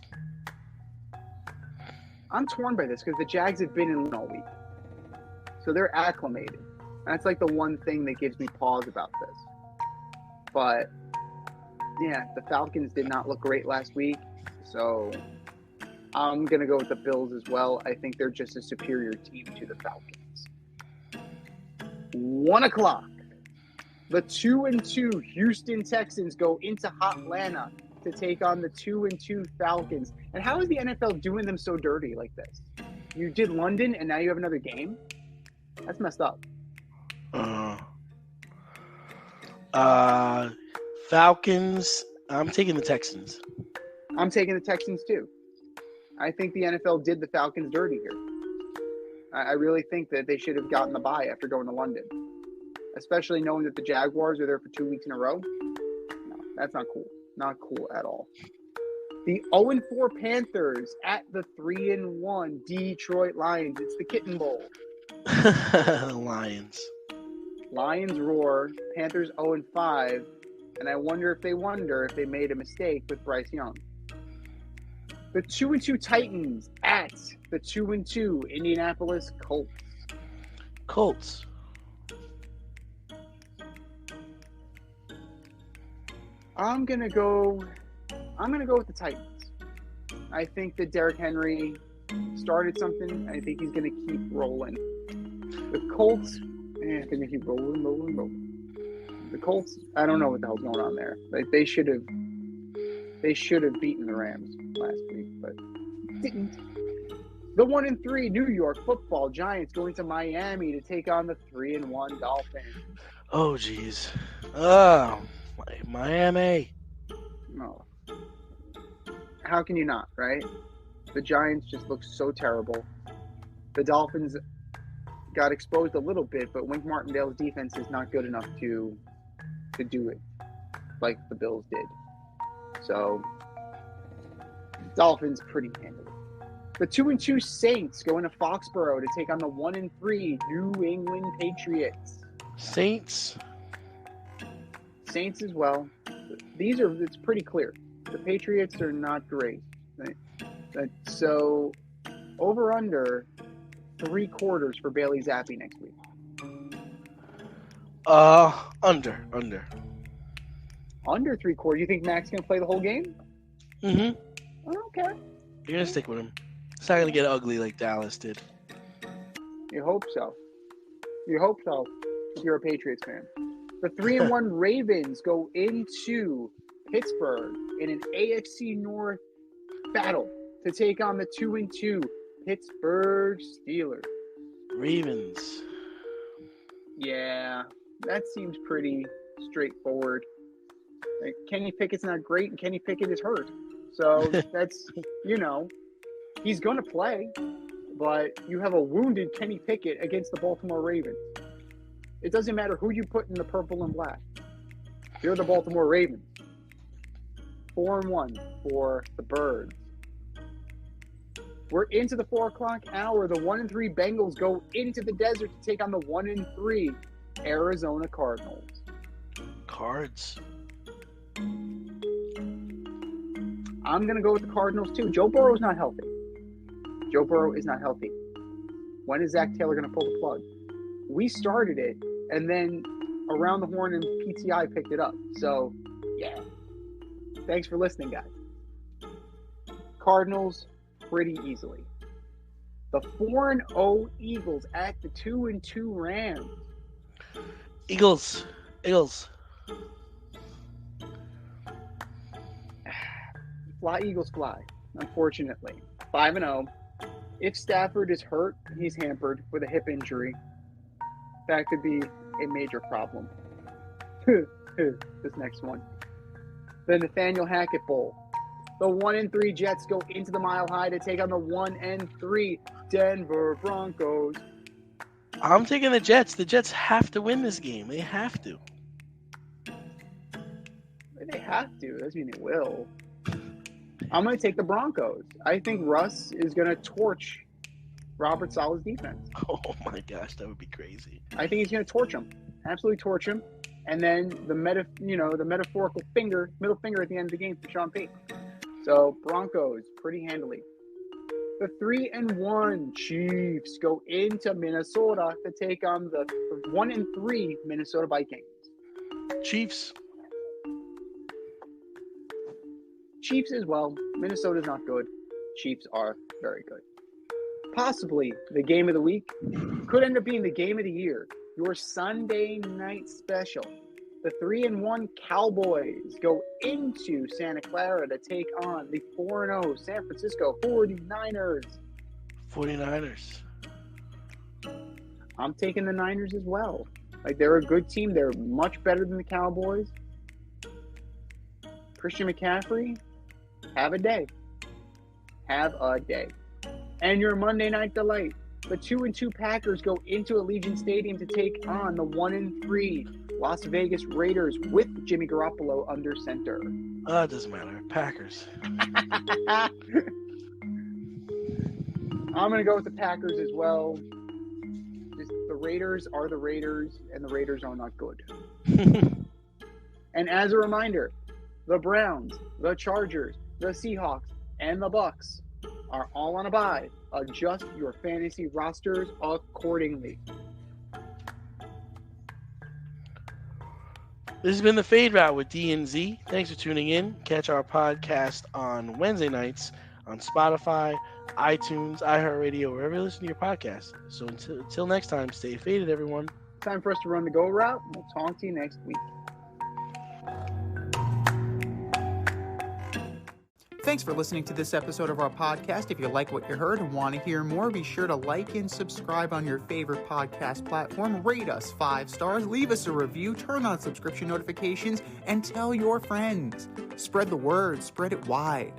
I'm torn by this because the Jags have been in London all week. So they're acclimated. That's like the one thing that gives me pause about this. But, yeah, the Falcons did not look great last week. So I'm going to go with the Bills as well. I think they're just a superior team to the Falcons. 1 o'clock. The 2-2 Houston Texans go into Hotlanta to take on the 2-2 Falcons. And how is the NFL doing them so dirty like this? You did London and now you have another game? That's messed up.
Falcons. I'm taking the Texans.
I'm taking the Texans too. I think the NFL did the Falcons dirty here. I really think that they should have gotten the bye after going to London. Especially knowing that the Jaguars are there for 2 weeks in a row. No, that's not cool. Not cool at all. The 0-4 Panthers at the 3-1 Detroit Lions. It's the Kitten Bowl.
Lions.
Lions roar. Panthers 0-5. And I wonder if they made a mistake with Bryce Young. The 2-2 Titans at the 2-2 Indianapolis Colts.
Colts.
I'm gonna go with the Titans. I think that Derrick Henry started something. I think he's gonna keep rolling. The Colts, they're gonna keep rolling. The Colts, I don't know what the hell's going on there. Like they should have beaten the Rams last week, but didn't. The 1-3 New York Football Giants going to Miami to take on the 3-1 Dolphins.
Oh, jeez. Oh, Miami.
No. How can you not, right? The Giants just look so terrible. The Dolphins got exposed a little bit, but Wink Martindale's defense is not good enough to do it like the Bills did. So, Dolphins pretty handily. The 2-2 Saints go into Foxborough to take on the 1-3 New England Patriots.
Saints
as well. It's pretty clear. The Patriots are not great. So, over under 3 quarters for Bailey Zappi next week.
Under.
Under 3 quarters. You think Mac's gonna play the whole game?
Mm-hmm.
Okay.
You're gonna stick with him. It's not gonna get ugly like Dallas did.
You hope so. If you're a Patriots fan. The 3-1 Ravens go into Pittsburgh in an AFC North battle to take on the 2-2 Pittsburgh Steelers.
Ravens.
Yeah, that seems pretty straightforward. Like, Kenny Pickett's not great, and Kenny Pickett is hurt. So that's, he's going to play, but you have a wounded Kenny Pickett against the Baltimore Ravens. It doesn't matter who you put in the purple and black. You're the Baltimore Ravens. 4-1 for the Birds. We're into the 4 o'clock hour. The 1-3 Bengals go into the desert to take on the 1-3 Arizona Cardinals.
Cards.
I'm going to go with the Cardinals, too. Joe Burrow is not healthy. When is Zach Taylor going to pull the plug? We started it, and then Around the Horn and PTI picked it up. So, yeah. Thanks for listening, guys. Cardinals, pretty easily. The 4-0 Eagles at the 2-2 Rams.
Eagles.
Fly, Eagles fly, unfortunately. 5-0. If Stafford is hurt, he's hampered with a hip injury. That could be a major problem. This next one. The Nathaniel Hackett Bowl. The 1-3 Jets go into the Mile High to take on the 1-3 Denver Broncos.
I'm taking the Jets. The Jets have to win this game. They have to.
They have to. That doesn't mean they will. I'm going to take the Broncos. I think Russ is going to torch Robert Saleh's defense.
Oh my gosh, that would be crazy.
I think he's going to torch him. Absolutely torch him. And then the metaphorical middle finger at the end of the game for Sean Payton. So Broncos pretty handily. The 3-1 Chiefs go into Minnesota to take on the 1-3 Minnesota Vikings.
Chiefs
as well. Minnesota's not good. Chiefs are very good. Possibly the game of the week. Could end up being the game of the year. Your Sunday night special. The 3-1 Cowboys go into Santa Clara to take on the 4-0 San Francisco 49ers.
49ers.
I'm taking the Niners as well. Like, they're a good team. They're much better than the Cowboys. Christian McCaffrey, have a day. And your Monday night delight. The 2-2 Packers go into Allegiant Stadium to take on the 1-3 Las Vegas Raiders with Jimmy Garoppolo under center.
It doesn't matter. Packers.
I'm going to go with the Packers as well. Just, the Raiders are the Raiders, and the Raiders are not good. And as a reminder, the Browns, the Chargers, the Seahawks, and the Bucks are all on a bye. Adjust your fantasy rosters accordingly.
This has been the Fade Route with D and Z. Thanks for tuning in. Catch our podcast on Wednesday nights on Spotify, iTunes, iHeartRadio, wherever you listen to your podcast. So until next time, stay faded, everyone.
Time for us to run the go route. We'll talk to you next week.
Thanks for listening to this episode of our podcast. If you like what you heard and want to hear more, be sure to like and subscribe on your favorite podcast platform. Rate us 5 stars, leave us a review, turn on subscription notifications, and tell your friends. Spread the word, spread it wide.